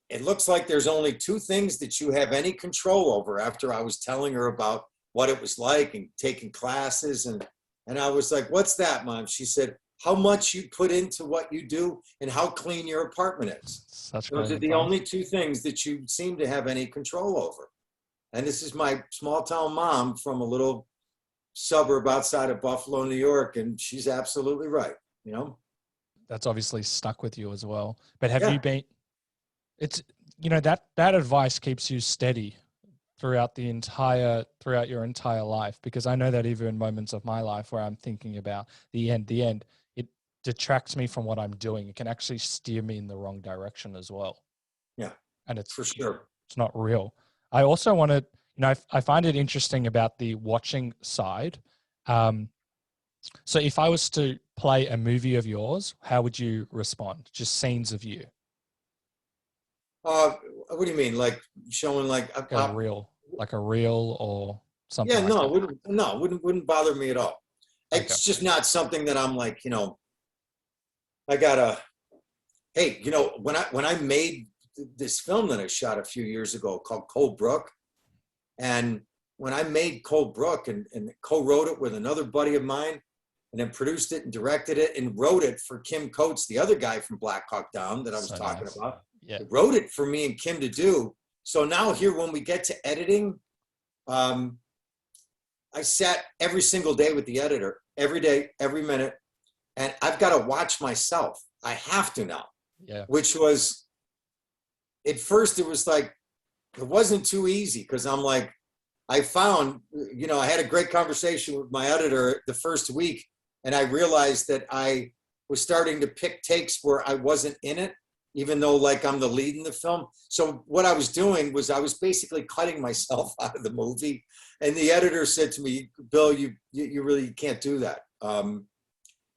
it looks like there's only two things that you have any control over, after I was telling her about what it was like and taking classes. And I was like, what's that, Mom? She said, how much you put into what you do and how clean your apartment is. Those are the only two things that you seem to have any control over. And this is my small town mom from a little suburb outside of Buffalo, New York. And she's absolutely right. You know,
that's obviously stuck with you as well. But have you been, it's, you know, that advice keeps you steady throughout your entire life, because I know that even in moments of my life where I'm thinking about the end, it detracts me from what I'm doing. It can actually steer me in the wrong direction as well.
Yeah.
And it's
for sure.
It's not real. I also want to, you know, I find it interesting about the watching side. So if I was to play a movie of yours, how would you respond? Just scenes of you.
What do you mean? Like showing like
a reel or something?
Yeah,
like
wouldn't bother me at all. It's just not something that I'm like, you know, hey, you know, when I made this film that I shot a few years ago called Cold Brook, and when I made Cold Brook and co-wrote it with another buddy of mine, and then produced it and directed it and wrote it for Kim Coates, the other guy from Black Hawk Down that I was talking about.
Yeah.
Wrote it for me and Kim to do. So now here, when we get to editing, I sat every single day with the editor, every day, every minute, and I've got to watch myself. I have to now.
Yeah.
Which was, at first it was like, it wasn't too easy, because I'm like, I found, you know, I had a great conversation with my editor the first week, and I realized that I was starting to pick takes where I wasn't in it, even though like I'm the lead in the film. So what I was doing was I was basically cutting myself out of the movie. And the editor said to me, Bill, you really can't do that.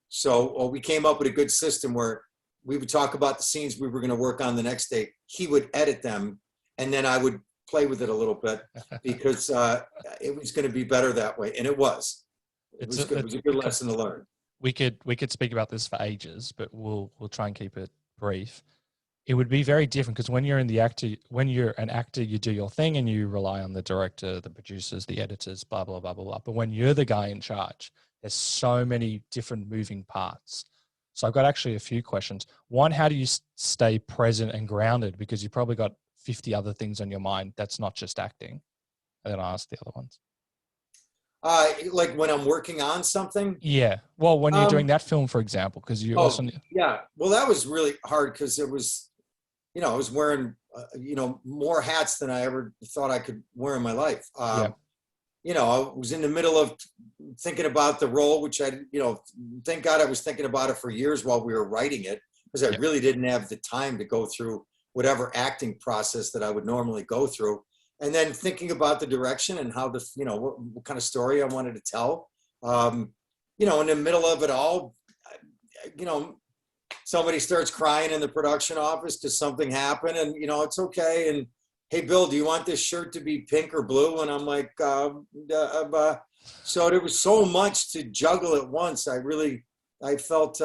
So we came up with a good system where we would talk about the scenes we were going to work on the next day. He would edit them, and then I would play with it a little bit, because it was going to be better that way. And it was. It was a good lesson to learn.
We could speak about this for ages, but we'll try and keep it brief. It would be very different, because when you're an actor, you do your thing and you rely on the director, the producers, the editors, blah, blah, blah, blah, blah. But when you're the guy in charge, there's so many different moving parts. So I've got actually a few questions. One, how do you stay present and grounded? Because you've probably got 50 other things on your mind. That's not just acting. And then I'll ask the other ones.
Like when I'm working on something?
Yeah. Well, when you're doing that film, for example, because you also...
Yeah. Well, that was really hard, because it was, you know, I was wearing, you know, more hats than I ever thought I could wear in my life. You know, I was in the middle of thinking about the role, which I, you know, thank God I was thinking about it for years while we were writing it, because I really didn't have the time to go through whatever acting process that I would normally go through. And then thinking about the direction and how the, you know, what kind of story I wanted to tell. You know, in the middle of it all, you know, somebody starts crying in the production office because something happened, and, you know, it's okay. And, hey, Bill, do you want this shirt to be pink or blue? And I'm like, so there was so much to juggle at once. I felt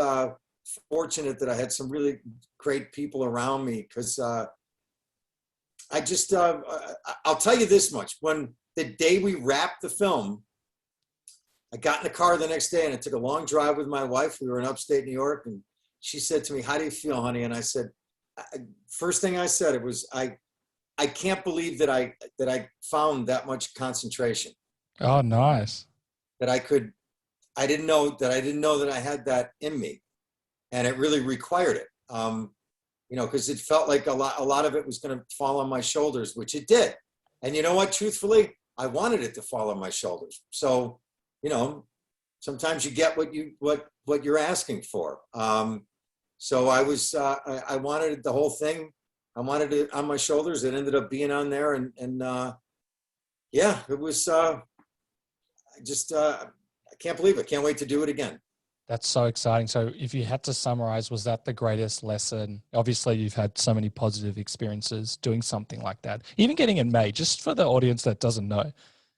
fortunate that I had some really great people around me, because I just, I'll tell you this much. When the day we wrapped the film, I got in the car the next day and I took a long drive with my wife. We were in upstate New York, and she said to me, how do you feel, honey? And I said, first thing I said, it was, I can't believe that I found that much concentration.
Oh, nice.
That I didn't know that I had that in me, and it really required it. You know, because it felt like a lot of it was going to fall on my shoulders, which it did. And you know what? Truthfully, I wanted it to fall on my shoulders. So, you know, sometimes you get what you're asking for. So I was, I wanted the whole thing. I wanted it on my shoulders. It ended up being on there, and yeah, it was. I can't believe it. Can't wait to do it again.
That's so exciting. So if you had to summarize, was that the greatest lesson? Obviously, you've had so many positive experiences doing something like that, even getting it made. Just for the audience that doesn't know,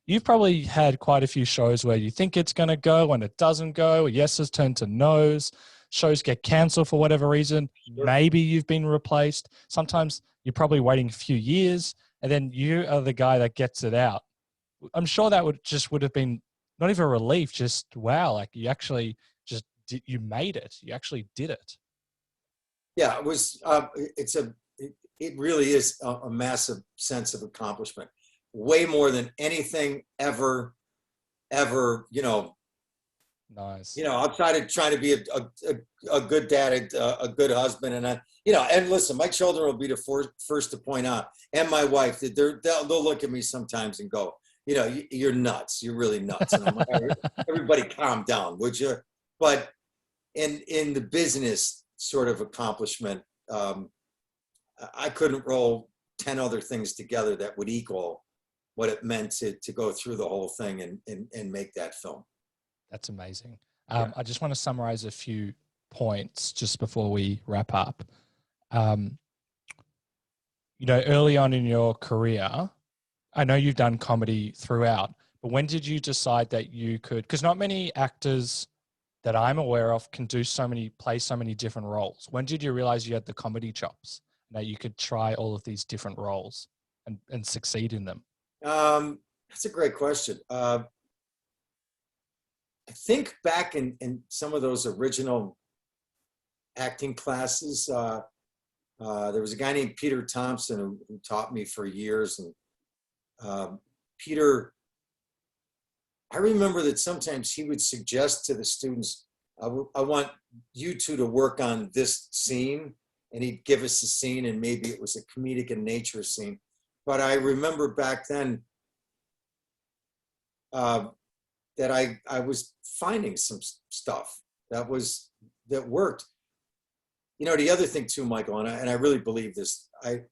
you've probably had quite a few shows where you think it's going to go and it doesn't go. Yeses turn to no's. shows get canceled for whatever reason.
Sure.
Maybe you've been replaced. Sometimes you're probably waiting a few years, and then you are the guy that gets it out. I'm sure that would have been not even a relief, just wow, like you actually just did, you made it. You actually did it.
Yeah, it was. It really is a massive sense of accomplishment, way more than anything ever.
Nice.
Outside of trying to be a good dad, a good husband, and and listen, my children will be the first to point out, and my wife, that they'll look at me sometimes and go, you're nuts. You're really nuts. And I'm like, everybody calm down, would you? But in the business sort of accomplishment, I couldn't roll 10 other things together that would equal what it meant to go through the whole thing and make that film.
That's amazing.
Yeah.
I just want to summarize a few points just before we wrap up. Early on in your career, I know you've done comedy throughout, but when did you decide that you could, because not many actors that I'm aware of can play so many different roles. When did you realize you had the comedy chops, that you could try all of these different roles and succeed in them?
That's a great question. I think back in some of those original acting classes, there was a guy named Peter Thompson who taught me for years. And Peter, I remember that sometimes he would suggest to the students, I want you two to work on this scene. And he'd give us a scene, and maybe it was a comedic in nature scene. But I remember back then that I was finding some stuff that worked. The other thing too, Michael, and I really believe this, I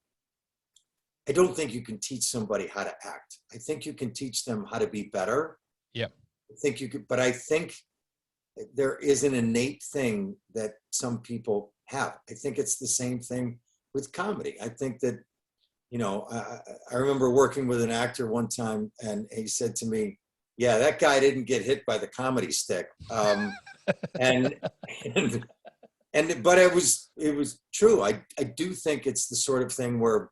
don't think you can teach somebody how to act. I think you can teach them how to be better.
Yeah.
I think you could, but I think there is an innate thing that some people have. I think it's the same thing with comedy. I think that, I remember working with an actor one time, and he said to me, yeah, that guy didn't get hit by the comedy stick. But it was true. I do think it's the sort of thing where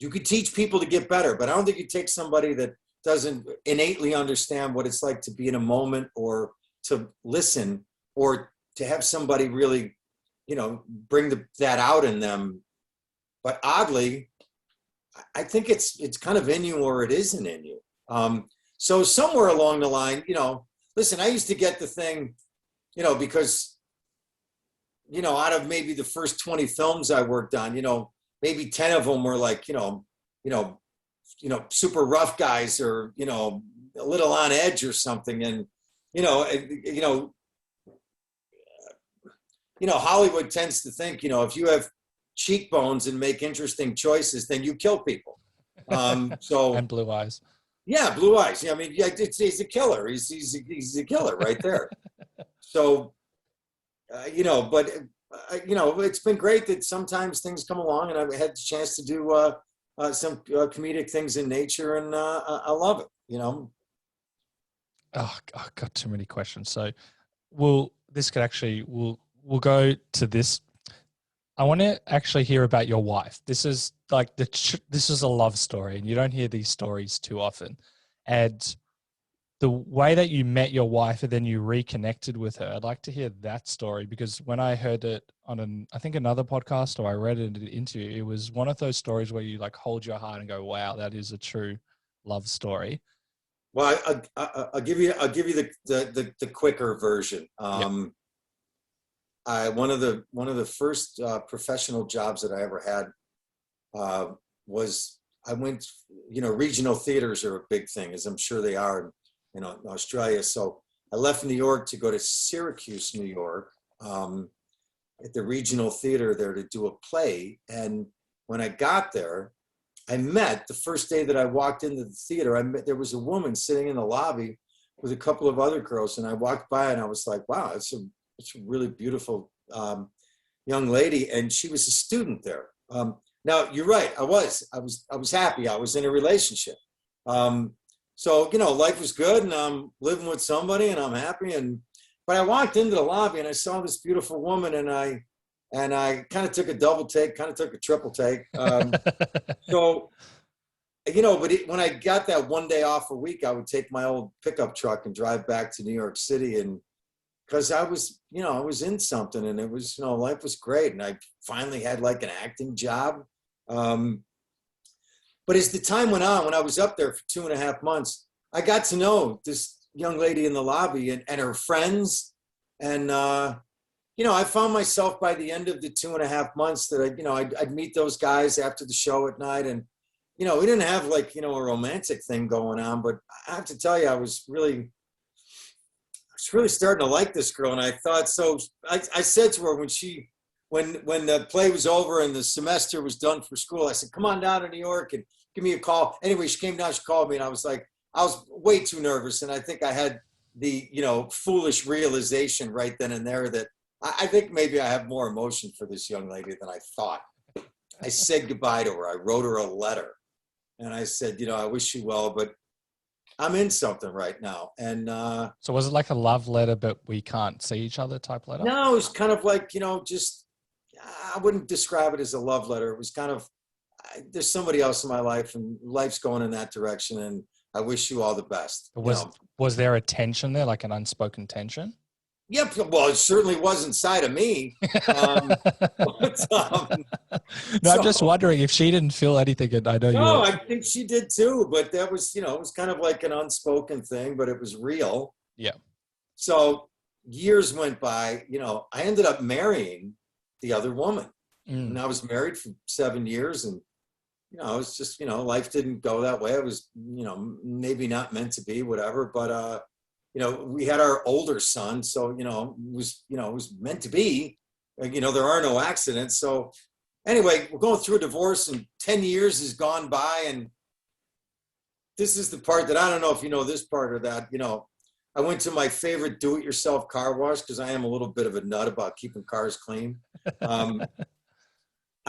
you could teach people to get better, but I don't think you take somebody that doesn't innately understand what it's like to be in a moment, or to listen, or to have somebody really, bring that out in them. But oddly, I think it's kind of in you, or it isn't in you. So somewhere along the line, listen, I used to get the thing, because, out of maybe the first 20 films I worked on, maybe 10 of them were like, super rough guys, or, a little on edge or something. And, Hollywood tends to think, if you have cheekbones and make interesting choices, then you kill people.
And blue eyes.
Yeah, blue eyes. I mean, he's a killer. He's a killer right there. So, but it's been great that sometimes things come along, and I've had the chance to do some comedic things in nature, and I love it.
Oh, I've got too many questions. So we'll go to this. I want to actually hear about your wife. This is like this is a love story, and you don't hear these stories too often. And the way that you met your wife and then you reconnected with her, I'd like to hear that story, because when I heard it on I think another podcast, or I read it in an interview, it was one of those stories where you like hold your heart and go, wow, that is a true love story.
Well, I'll give you the quicker version. One of the first professional jobs that I ever had was, I went, regional theaters are a big thing, as I'm sure they are in Australia. So I left New York to go to Syracuse, New York, at the regional theater there to do a play. And when I got there, the first day that I walked into the theater, there was a woman sitting in the lobby with a couple of other girls. And I walked by and I was like, wow, it's a really beautiful young lady. And she was a student there. Now you're right. I was happy. I was in a relationship. So, life was good, and I'm living with somebody, and I'm happy. And But I walked into the lobby and I saw this beautiful woman, and I kind of took a double take, kind of took a triple take. So, but when I got that one day off a week, I would take my old pickup truck and drive back to New York City. And because I was in something, and it was, life was great. And I finally had like an acting job. But as the time went on, when I was up there for 2.5 months, I got to know this young lady in the lobby and her friends. And, I found myself by the end of the 2.5 months that I'd meet those guys after the show at night. And, we didn't have like, a romantic thing going on, but I have to tell you, I was really starting to like this girl. And I thought, so I said to her when the play was over and the semester was done for school, I said, come on down to New York and give me a call. Anyway, she came down, she called me, and I was way too nervous. And I think I had the, foolish realization right then and there that I think maybe I have more emotion for this young lady than I thought. I said goodbye to her. I wrote her a letter, and I said, I wish you well, but I'm in something right now. And
so was it like a love letter, but we can't see each other type letter?
No, it was kind of like, just, I wouldn't describe it as a love letter. It was kind of, there's somebody else in my life, and life's going in that direction, and I wish you all the best.
Was there a tension there, like an unspoken tension?
Yep. Well, it certainly was inside of me.
I'm just wondering if she didn't feel anything. And I know
No, I think she did too. But that was, it was kind of like an unspoken thing, but it was real.
Yeah.
So years went by. I ended up marrying the other woman, and I was married for 7 years, and it was just, life didn't go that way. It was, maybe not meant to be, whatever. But we had our older son, so it was meant to be. There are no accidents. So anyway, we're going through a divorce, and 10 years has gone by, and this is the part that I don't know if you know this part or that. I went to my favorite do-it-yourself car wash because I am a little bit of a nut about keeping cars clean. I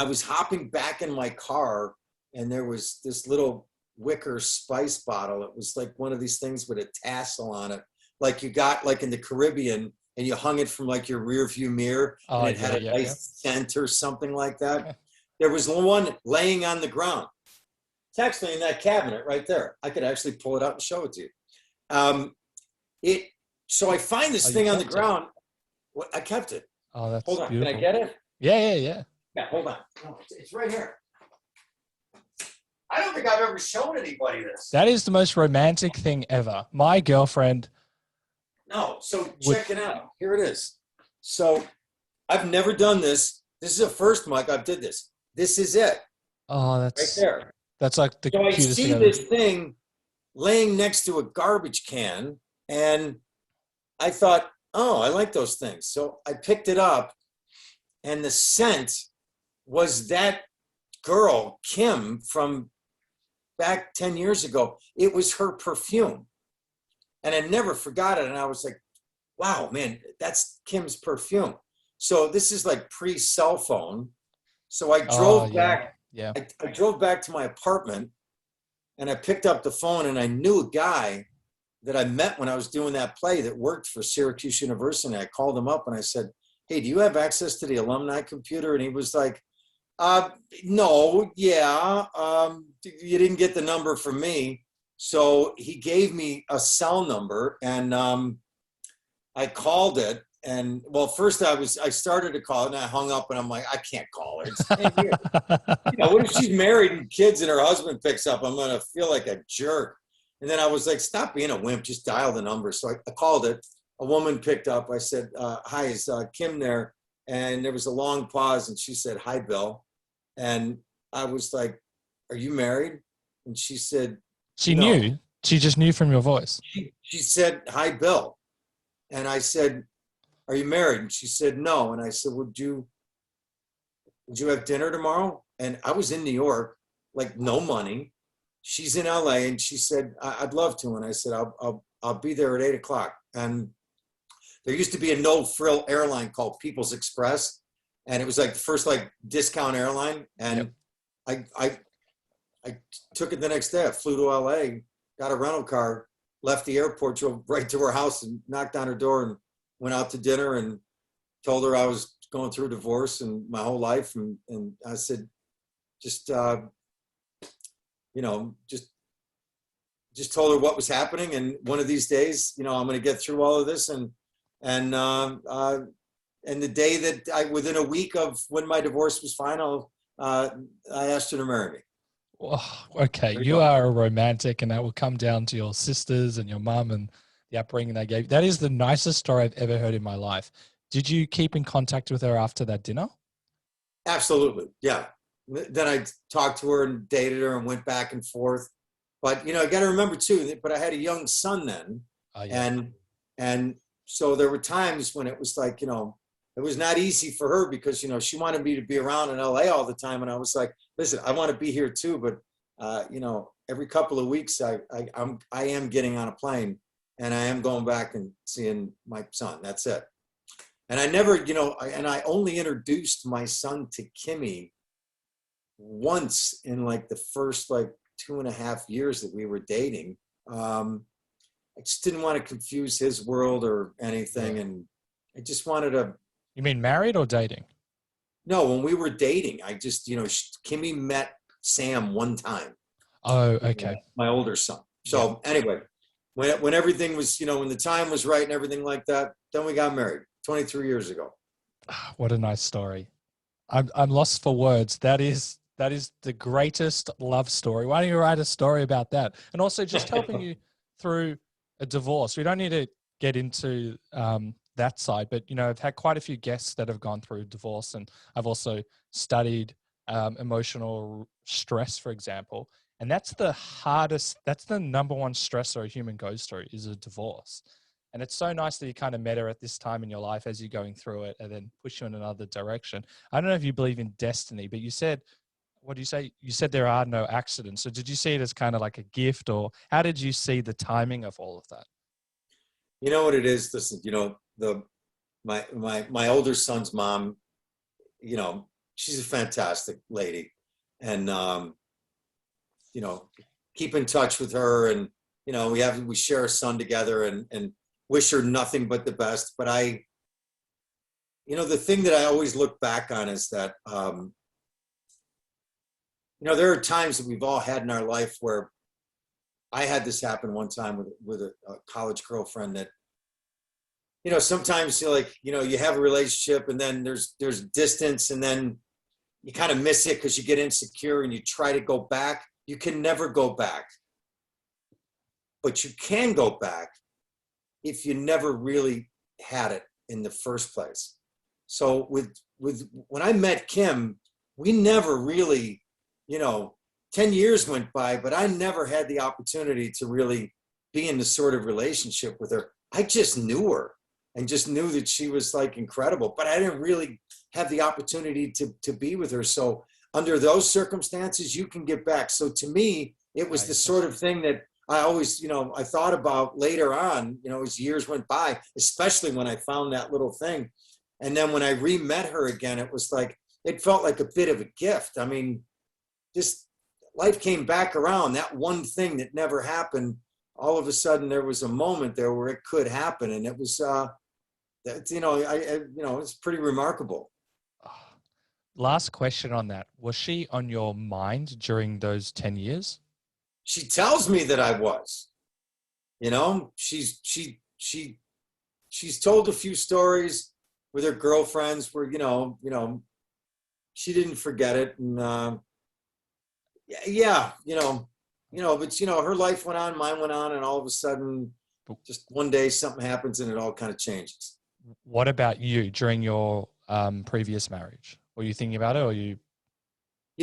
was hopping back in my car, and there was this little wicker spice bottle. It was like one of these things with a tassel on it, like you got like in the Caribbean, and you hung it from like your rear view mirror, and it had a nice scent or something like that. There was one laying on the ground. It's actually in that cabinet right there. I could actually pull it out and show it to you. So I find this thing on the ground. I kept it.
Oh, that's
hold on.
beautiful.
Can I get it?
Yeah.
Yeah, hold on. No, it's right here. I don't think I've ever shown anybody this.
That is the most romantic thing ever. My girlfriend.
No, so check it out. Here it is. So I've never done this. This is a first, Mike. I've did this. This is it.
Oh, that's
right there.
That's like the
so
cutest
thing. I see this thing laying next to a garbage can, and I thought, oh, I like those things. So I picked it up, and the scent was that girl, Kim, from back 10 years ago. It was her perfume. And I never forgot it. And I was like, wow, man, that's Kim's perfume. So this is like pre-cell phone. So I drove back.
Yeah.
I drove back to my apartment, and I picked up the phone, and I knew a guy that I met when I was doing that play that worked for Syracuse University. I called him up and I said, hey, do you have access to the alumni computer? And he was like, no, yeah, you didn't get the number from me. So he gave me a cell number, and I called it. And well, first I started to call it, and I hung up, and I'm like, I can't call her. It's 10 years. What if she's married and kids and her husband picks up? I'm going to feel like a jerk. And then I was like, stop being a wimp, just dial the number. So I called it. A woman picked up. I said, hi, is Kim there? And there was a long pause, and she said, hi, Bill. And I was like, are you married? And she said,
she
no.
knew. She just knew from your voice.
She said, hi, Bill. And I said, are you married? And she said, no. And I said, would you have dinner tomorrow? And I was in New York, like no money. She's in LA, and she said, I'd love to. And I said, I'll be there at 8:00. And there used to be a no-frill airline called People's Express, and it was like the first like discount airline. And I took it the next day. I flew to LA, got a rental car, left the airport, drove right to her house, and knocked on her door, and went out to dinner and told her I was going through a divorce and my whole life. And I said, just, just told her what was happening. And one of these days, I'm going to get through all of this. And the day that within a week of when my divorce was final, I asked her to marry me.
Oh, okay, you are a romantic, and that will come down to your sisters and your mum and the upbringing they gave. That is the nicest story I've ever heard in my life. Did you keep in contact with her after that dinner?
Absolutely, yeah. Then I talked to her and dated her and went back and forth. But I got to remember too. But I had a young son then, and so there were times when it was like, it was not easy for her because, she wanted me to be around in LA all the time. And I was like, listen, I want to be here too. But, every couple of weeks I am getting on a plane and I am going back and seeing my son. That's it. And I never, and I only introduced my son to Kimmy once in like the first 2.5 years that we were dating. I just didn't want to confuse his world or anything. And I just wanted to.
You mean married or dating?
No, when we were dating, I just, Kimmy met Sam one time.
Oh, okay.
My older son. So anyway, when everything was, when the time was right and everything like that, then we got married 23 years ago.
What a nice story. I'm lost for words. That is the greatest love story. Why don't you write a story about that? And also just helping you through a divorce. We don't need to get into that side, but I've had quite a few guests that have gone through divorce, and I've also studied emotional stress, for example. And that's the hardest, that's the number one stressor a human goes through, is a divorce. And it's so nice that you kind of met her at this time in your life as you're going through it and then push you in another direction. I don't know if you believe in destiny, but you said, what do you say? You said there are no accidents. So did you see it as kind of like a gift, or how did you see the timing of all of that?
You know what it is? Listen, my older son's mom, she's a fantastic lady, and keep in touch with her, and we share a son together, and wish her nothing but the best. But the thing that I always look back on is that there are times that we've all had in our life where I had this happen one time with a college girlfriend that, sometimes you have a relationship and then there's distance, and then you kind of miss it because you get insecure and you try to go back. You can never go back, but you can go back if you never really had it in the first place. So with when I met Kim, we never really, 10 years went by, but I never had the opportunity to really be in the sort of relationship with her. I just knew her and just knew that she was incredible, but I didn't really have the opportunity to be with her. So under those circumstances, you can get back. So to me, it was the sort of thing that I always, I thought about later on, as years went by, especially when I found that little thing. And then when I re-met her again, it was it felt like a bit of a gift. I mean, just life came back around. That one thing that never happened, all of a sudden there was a moment there where it could happen. And it was, it's pretty remarkable.
Last question on that. Was she on your mind during those 10 years?
She tells me that I was, she's told a few stories with her girlfriends where, she didn't forget it. And, but her life went on, mine went on, and all of a sudden just one day something happens and it all kind of changes.
What about you during your previous marriage? Were you thinking about it, or you?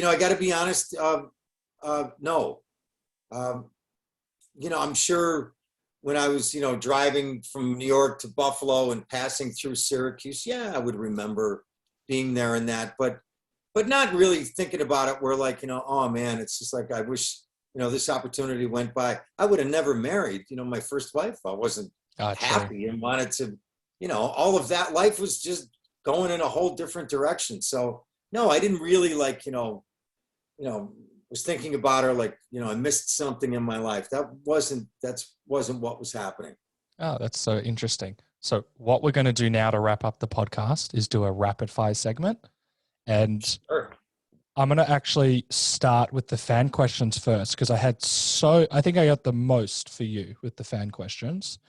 I got to be honest. No. I'm sure when I was, driving from New York to Buffalo and passing through Syracuse, yeah, I would remember being there and that, but not really thinking about it where oh man, it's just I wish, this opportunity went by. I would have never married, my first wife. I wasn't happy and wanted to, all of that. Life was just going in a whole different direction. So no, I didn't really was thinking about her I missed something in my life. That wasn't what was happening.
Oh, that's so interesting. So what we're going to do now to wrap up the podcast is do a rapid fire segment. And
Sure.
I'm going to actually start with the fan questions first because I think I got the most for you with the fan questions.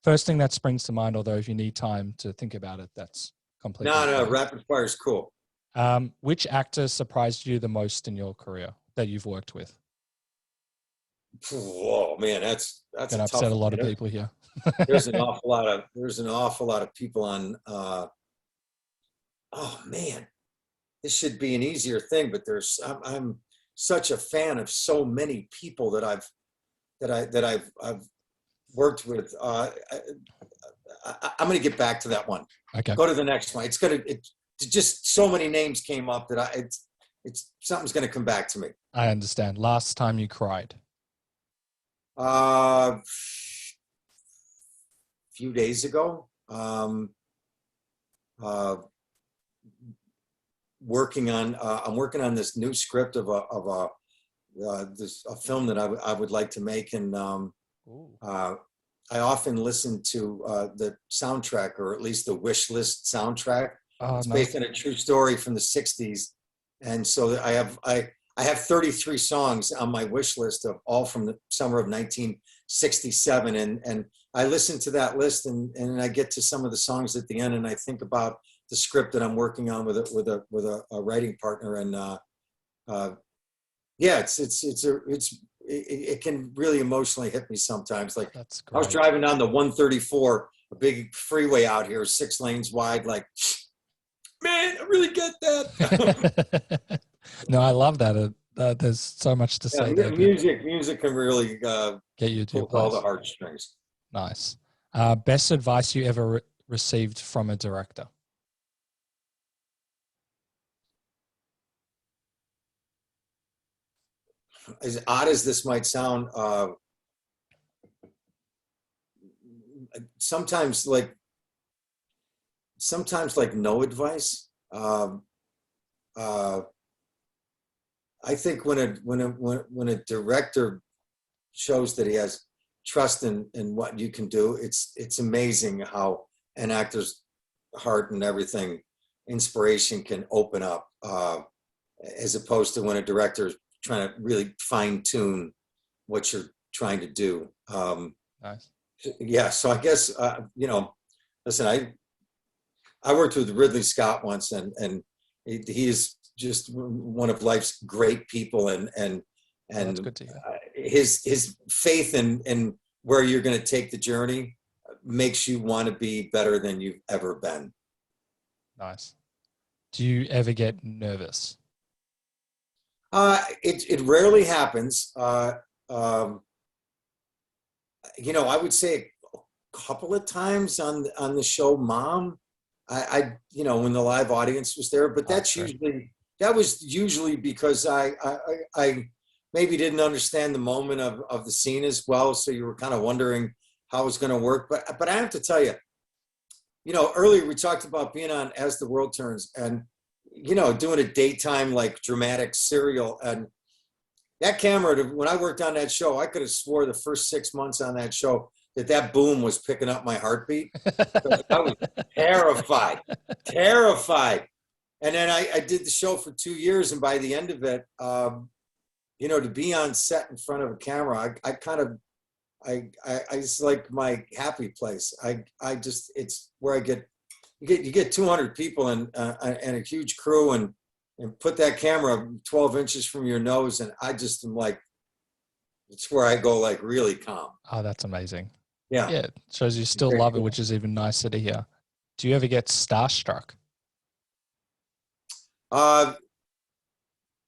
First thing that springs to mind, although if you need time to think about it, that's completely
No,
fine.
rapid fire is cool.
Which actor surprised you the most in your career that you've worked with?
Whoa, man, that's
Gonna
a tough
upset a lot
one.
of people here.
There's an awful lot of people on. Oh man, this should be an easier thing, but I'm such a fan of so many people that I've worked with. I'm going to get back to that one.
Okay.
Go to the next one. It's just so many names came up that it's something's going to come back to me.
I understand. Last time you cried.
Few days ago, working on I'm working on this new script of a film that I would like to make, and I often listen to the soundtrack, or at least the wish list soundtrack. It's based on a true story from the 60s, and so I have 33 songs on my wish list of all from the summer of 1967, and I listen to that list, and I get to some of the songs at the end, and I think about the script that I'm working on with a writing partner, and yeah, it can really emotionally hit me sometimes. Like,
that's great.
I was driving down the 134, a big freeway out here, 6 lanes wide, like, man, I really get that.
No, I love that. There's so much to say there.
Music can really
get you to
pull all the heartstrings.
Nice. Best advice you ever received from a director?
As odd as this might sound, sometimes like no advice. I think when a director shows that he has trust in what you can do, it's amazing how an actor's heart and everything, inspiration can open up, as opposed to when a director is trying to really fine tune what you're trying to do.
Nice.
Yeah, so I guess listen, I worked with Ridley Scott once, and he is just one of life's great people, and
That's good to hear.
His faith in where you're going to take the journey makes you want to be better than you've ever been. Nice.
Do you ever get nervous?
It rarely happens. I would say a couple of times on the show Mom, I when the live audience was there, but that was usually because I maybe didn't understand the moment of the scene as well, so you were kind of wondering how it was going to work. But I have to tell you, earlier we talked about being on As the World Turns, and doing a daytime like dramatic serial, and that camera, when I worked on that show, I could have swore the first 6 months on that show that boom was picking up my heartbeat. I was terrified. And then I did the show for 2 years, and by the end of it, to be on set in front of a camera, it's like my happy place. It's where you get 200 people and a huge crew, and put that camera 12 inches from your nose, and I just am like, it's where I go like really calm.
Oh, that's amazing.
Yeah.
Yeah, it shows you still love it, which is even nicer to hear. Do you ever get starstruck?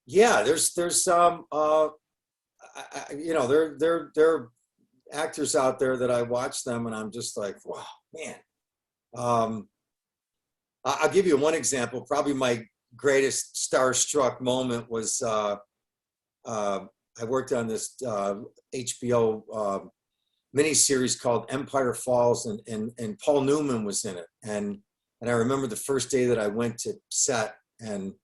Yeah, there's some there are actors out there that I watch them and I'm just like, wow, man. I'll give you one example. Probably my greatest starstruck moment was I worked on this HBO miniseries called Empire Falls, and Paul Newman was in it. And I remember the first day that I went to set, and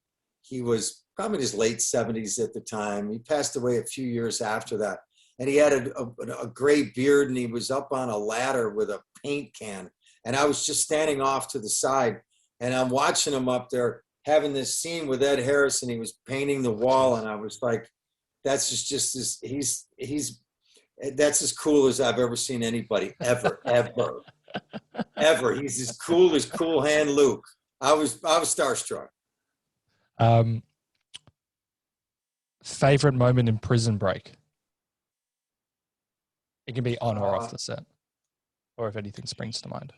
he was probably in his late 70s at the time. He passed away a few years after that. and he had a gray beard, and he was up on a ladder with a paint can. And I was just standing off to the side, and I'm watching him up there having this scene with Ed Harris, and he was painting the wall. And I was like, that's just as that's as cool as I've ever seen anybody ever. He's as cool as Cool Hand Luke. I was starstruck.
Favorite moment in Prison Break? It can be on or off the set, or if anything springs to mind.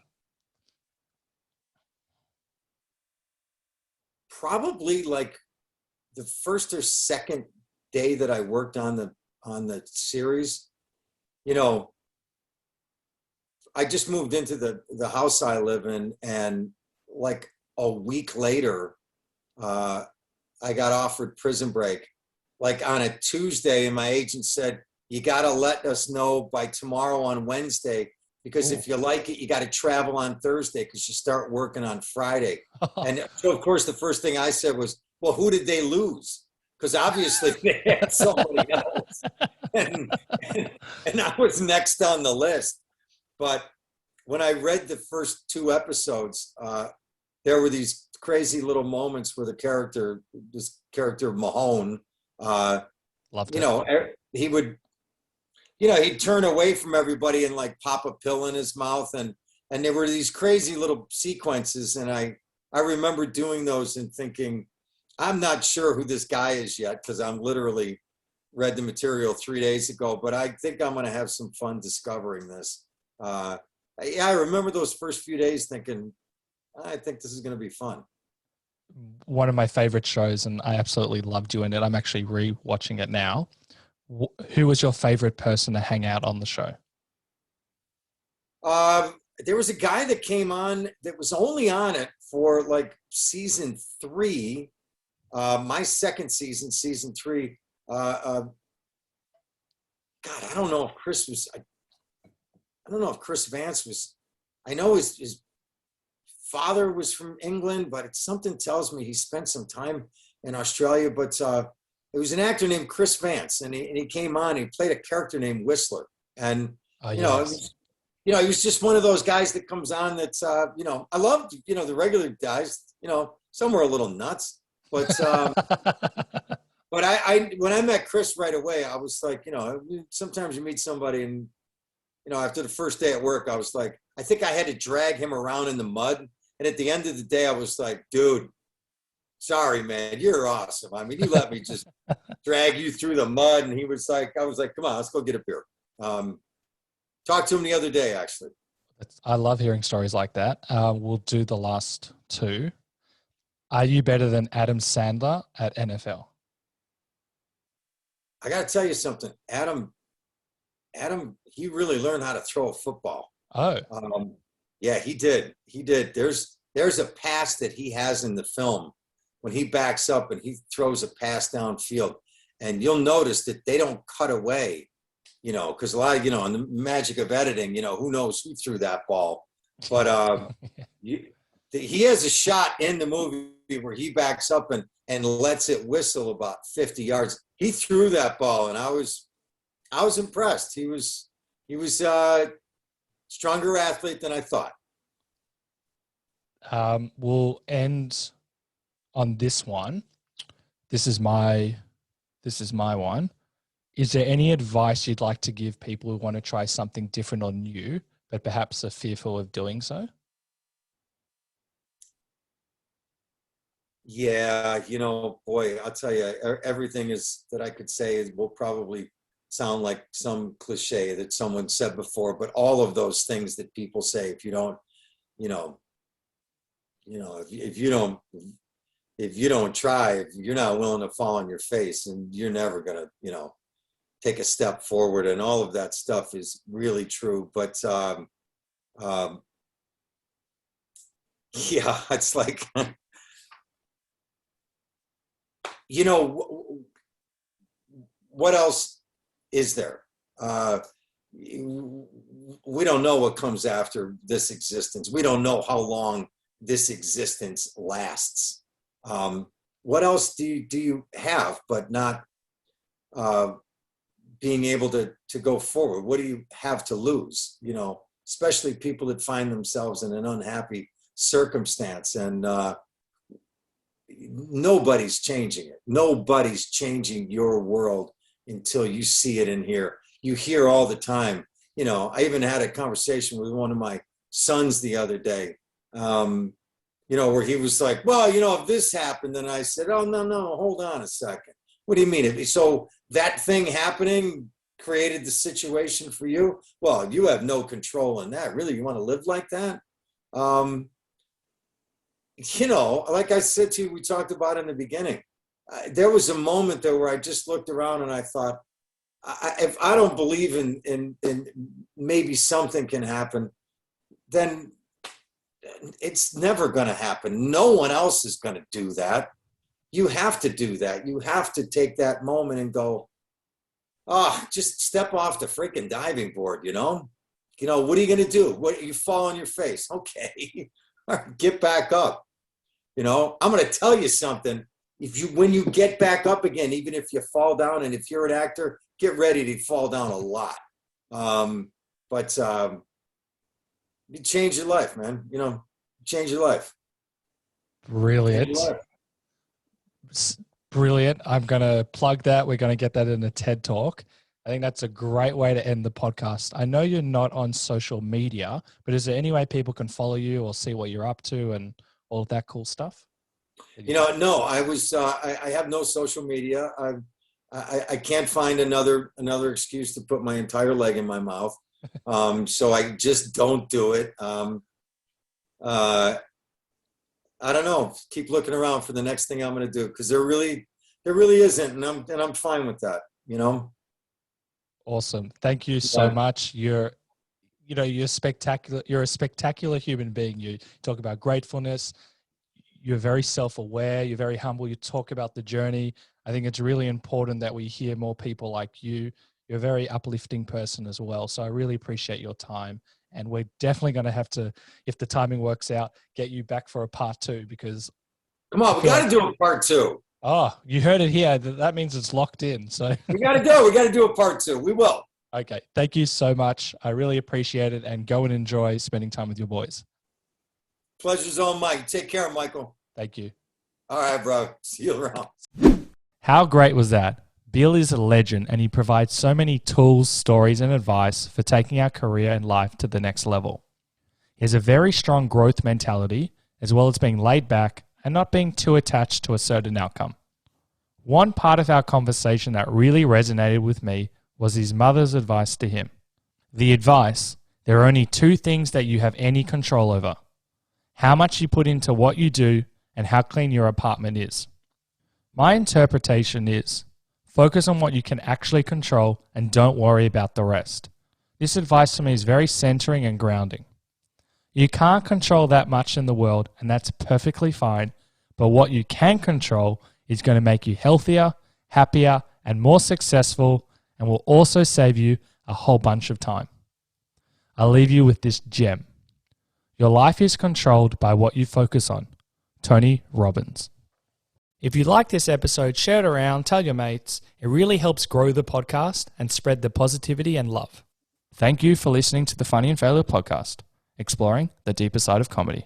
Probably like the first or second day that I worked on the series. You know, I just moved into the house I live in, and like a week later, I got offered Prison Break, like on a Tuesday, and my agent said, you got to let us know by tomorrow on Wednesday, because if you like it, you got to travel on Thursday because you start working on Friday. And so, of course, the first thing I said was, well, who did they lose? Because obviously they had somebody else. And I was next on the list. But when I read the first 2 episodes, there were these crazy little moments where this character Mahone,
Loved
you
it.
know, he would, you know, he'd turn away from everybody and like pop a pill in his mouth. And there were these crazy little sequences. And I remember doing those and thinking, I'm not sure who this guy is yet, because I'm literally read the material 3 days ago, but I think I'm going to have some fun discovering this. I remember those first few days thinking, I think this is going to be fun.
One of my favorite shows, and I absolutely loved you in it. I'm actually re-watching it now. Who was your favorite person to hang out on the show?
There was a guy that came on that was only on it for like season 3. My second season, season 3. God, I don't know if Chris was. I don't know if Chris Vance was. I know his father was from England, but something tells me he spent some time in Australia. But it was an actor named Chris Vance, and he came on. He played a character named Whistler, and you know, he was just one of those guys that comes on. That's you know, I loved the regular guys. You know, some were a little nuts, but but I when I met Chris right away, I was like, you know, sometimes you meet somebody, and you know, after the first day at work, I was like, I think I had to drag him around in the mud, and at the end of the day, I was like, dude, sorry, man, you're awesome. I mean, you let me just drag you through the mud. And he was like, I was like, come on, let's go get a beer. Talked to him the other day, actually.
I love hearing stories like that. We'll do the last 2. Are you better than Adam Sandler at NFL?
I got to tell you something. Adam, he really learned how to throw a football.
Oh.
Yeah, he did. There's a pass that he has in the film when he backs up and he throws a pass downfield, and you'll notice that they don't cut away, you know, because a lot of, you know, in the magic of editing, you know, who knows who threw that ball. But he has a shot in the movie where he backs up and lets it whistle about 50 yards. He threw that ball, and I was impressed. He was a stronger athlete than I thought.
We'll end on this one. This is my one. Is there any advice you'd like to give people who want to try something different or new, but perhaps are fearful of doing so?
Yeah, you know, boy, I'll tell you, everything is that I could say will probably sound like some cliche that someone said before, but all of those things that people say, if you don't, if you don't try, if you're not willing to fall on your face, and you're never gonna, take a step forward, and all of that stuff is really true. But yeah, it's like, what else is there? We don't know what comes after this existence. We don't know how long this existence lasts. What else do you have but not being able to go forward. What do you have to lose? Especially people that find themselves in an unhappy circumstance, and nobody's changing it. Nobody's changing your world until you see it in here. You hear all the time. I even had a conversation with one of my sons the other day, where he was like, well, if this happened, then I said, oh, no, hold on a second. What do you mean? So that thing happening created the situation for you? Well, you have no control in that. Really, you want to live like that? Like I said to you, we talked about in the beginning, there was a moment there where I just looked around and I thought, if I don't believe in maybe something can happen, then it's never going to happen. No one else is going to do that. You have to do that. You have to take that moment and go, just step off the freaking diving board, what are you going to do? You fall on your face. Okay. All right, get back up. I'm going to tell you something. When you get back up again, even if you fall down, and if you're an actor, get ready to fall down a lot. But you change your life, man. Change your life.
Brilliant.
Change your life.
Brilliant. I'm going to plug that. We're going to get that in a TED Talk. I think that's a great way to end the podcast. I know you're not on social media, but is there any way people can follow you or see what you're up to and all of that cool stuff?
No, I have no social media. I can't find another excuse to put my entire leg in my mouth. So I just don't do it. I don't know. Keep looking around for the next thing I'm going to do, because there really isn't, and I'm fine with that.
Awesome. Thank you so much. You're spectacular. You're a spectacular human being. You talk about gratefulness. You're very self-aware. You're very humble. You talk about the journey. I think it's really important that we hear more people like you. You're a very uplifting person as well. So I really appreciate your time. And we're definitely going to have to, if the timing works out, get you back for a part 2, because...
Come on, we got to do a part 2.
Oh, you heard it here. That means it's locked in. So
we got to do a part 2. We will.
Okay. Thank you so much. I really appreciate it, and go and enjoy spending time with your boys.
Pleasure's all mine. Take care, Michael.
Thank you.
All right, bro. See you around.
How great was that? Bill is a legend, and he provides so many tools, stories, and advice for taking our career and life to the next level. He has a very strong growth mentality, as well as being laid back and not being too attached to a certain outcome. One part of our conversation that really resonated with me was his mother's advice to him. The advice: there are only 2 things that you have any control over: how much you put into what you do and how clean your apartment is. My interpretation is, focus on what you can actually control and don't worry about the rest. This advice to me is very centering and grounding. You can't control that much in the world, and that's perfectly fine, but what you can control is going to make you healthier, happier, and more successful, and will also save you a whole bunch of time. I'll leave you with this gem. Your life is controlled by what you focus on. Tony Robbins. If you like this episode, share it around, tell your mates. It really helps grow the podcast and spread the positivity and love. Thank you for listening to the Funny and Failure podcast, exploring the deeper side of comedy.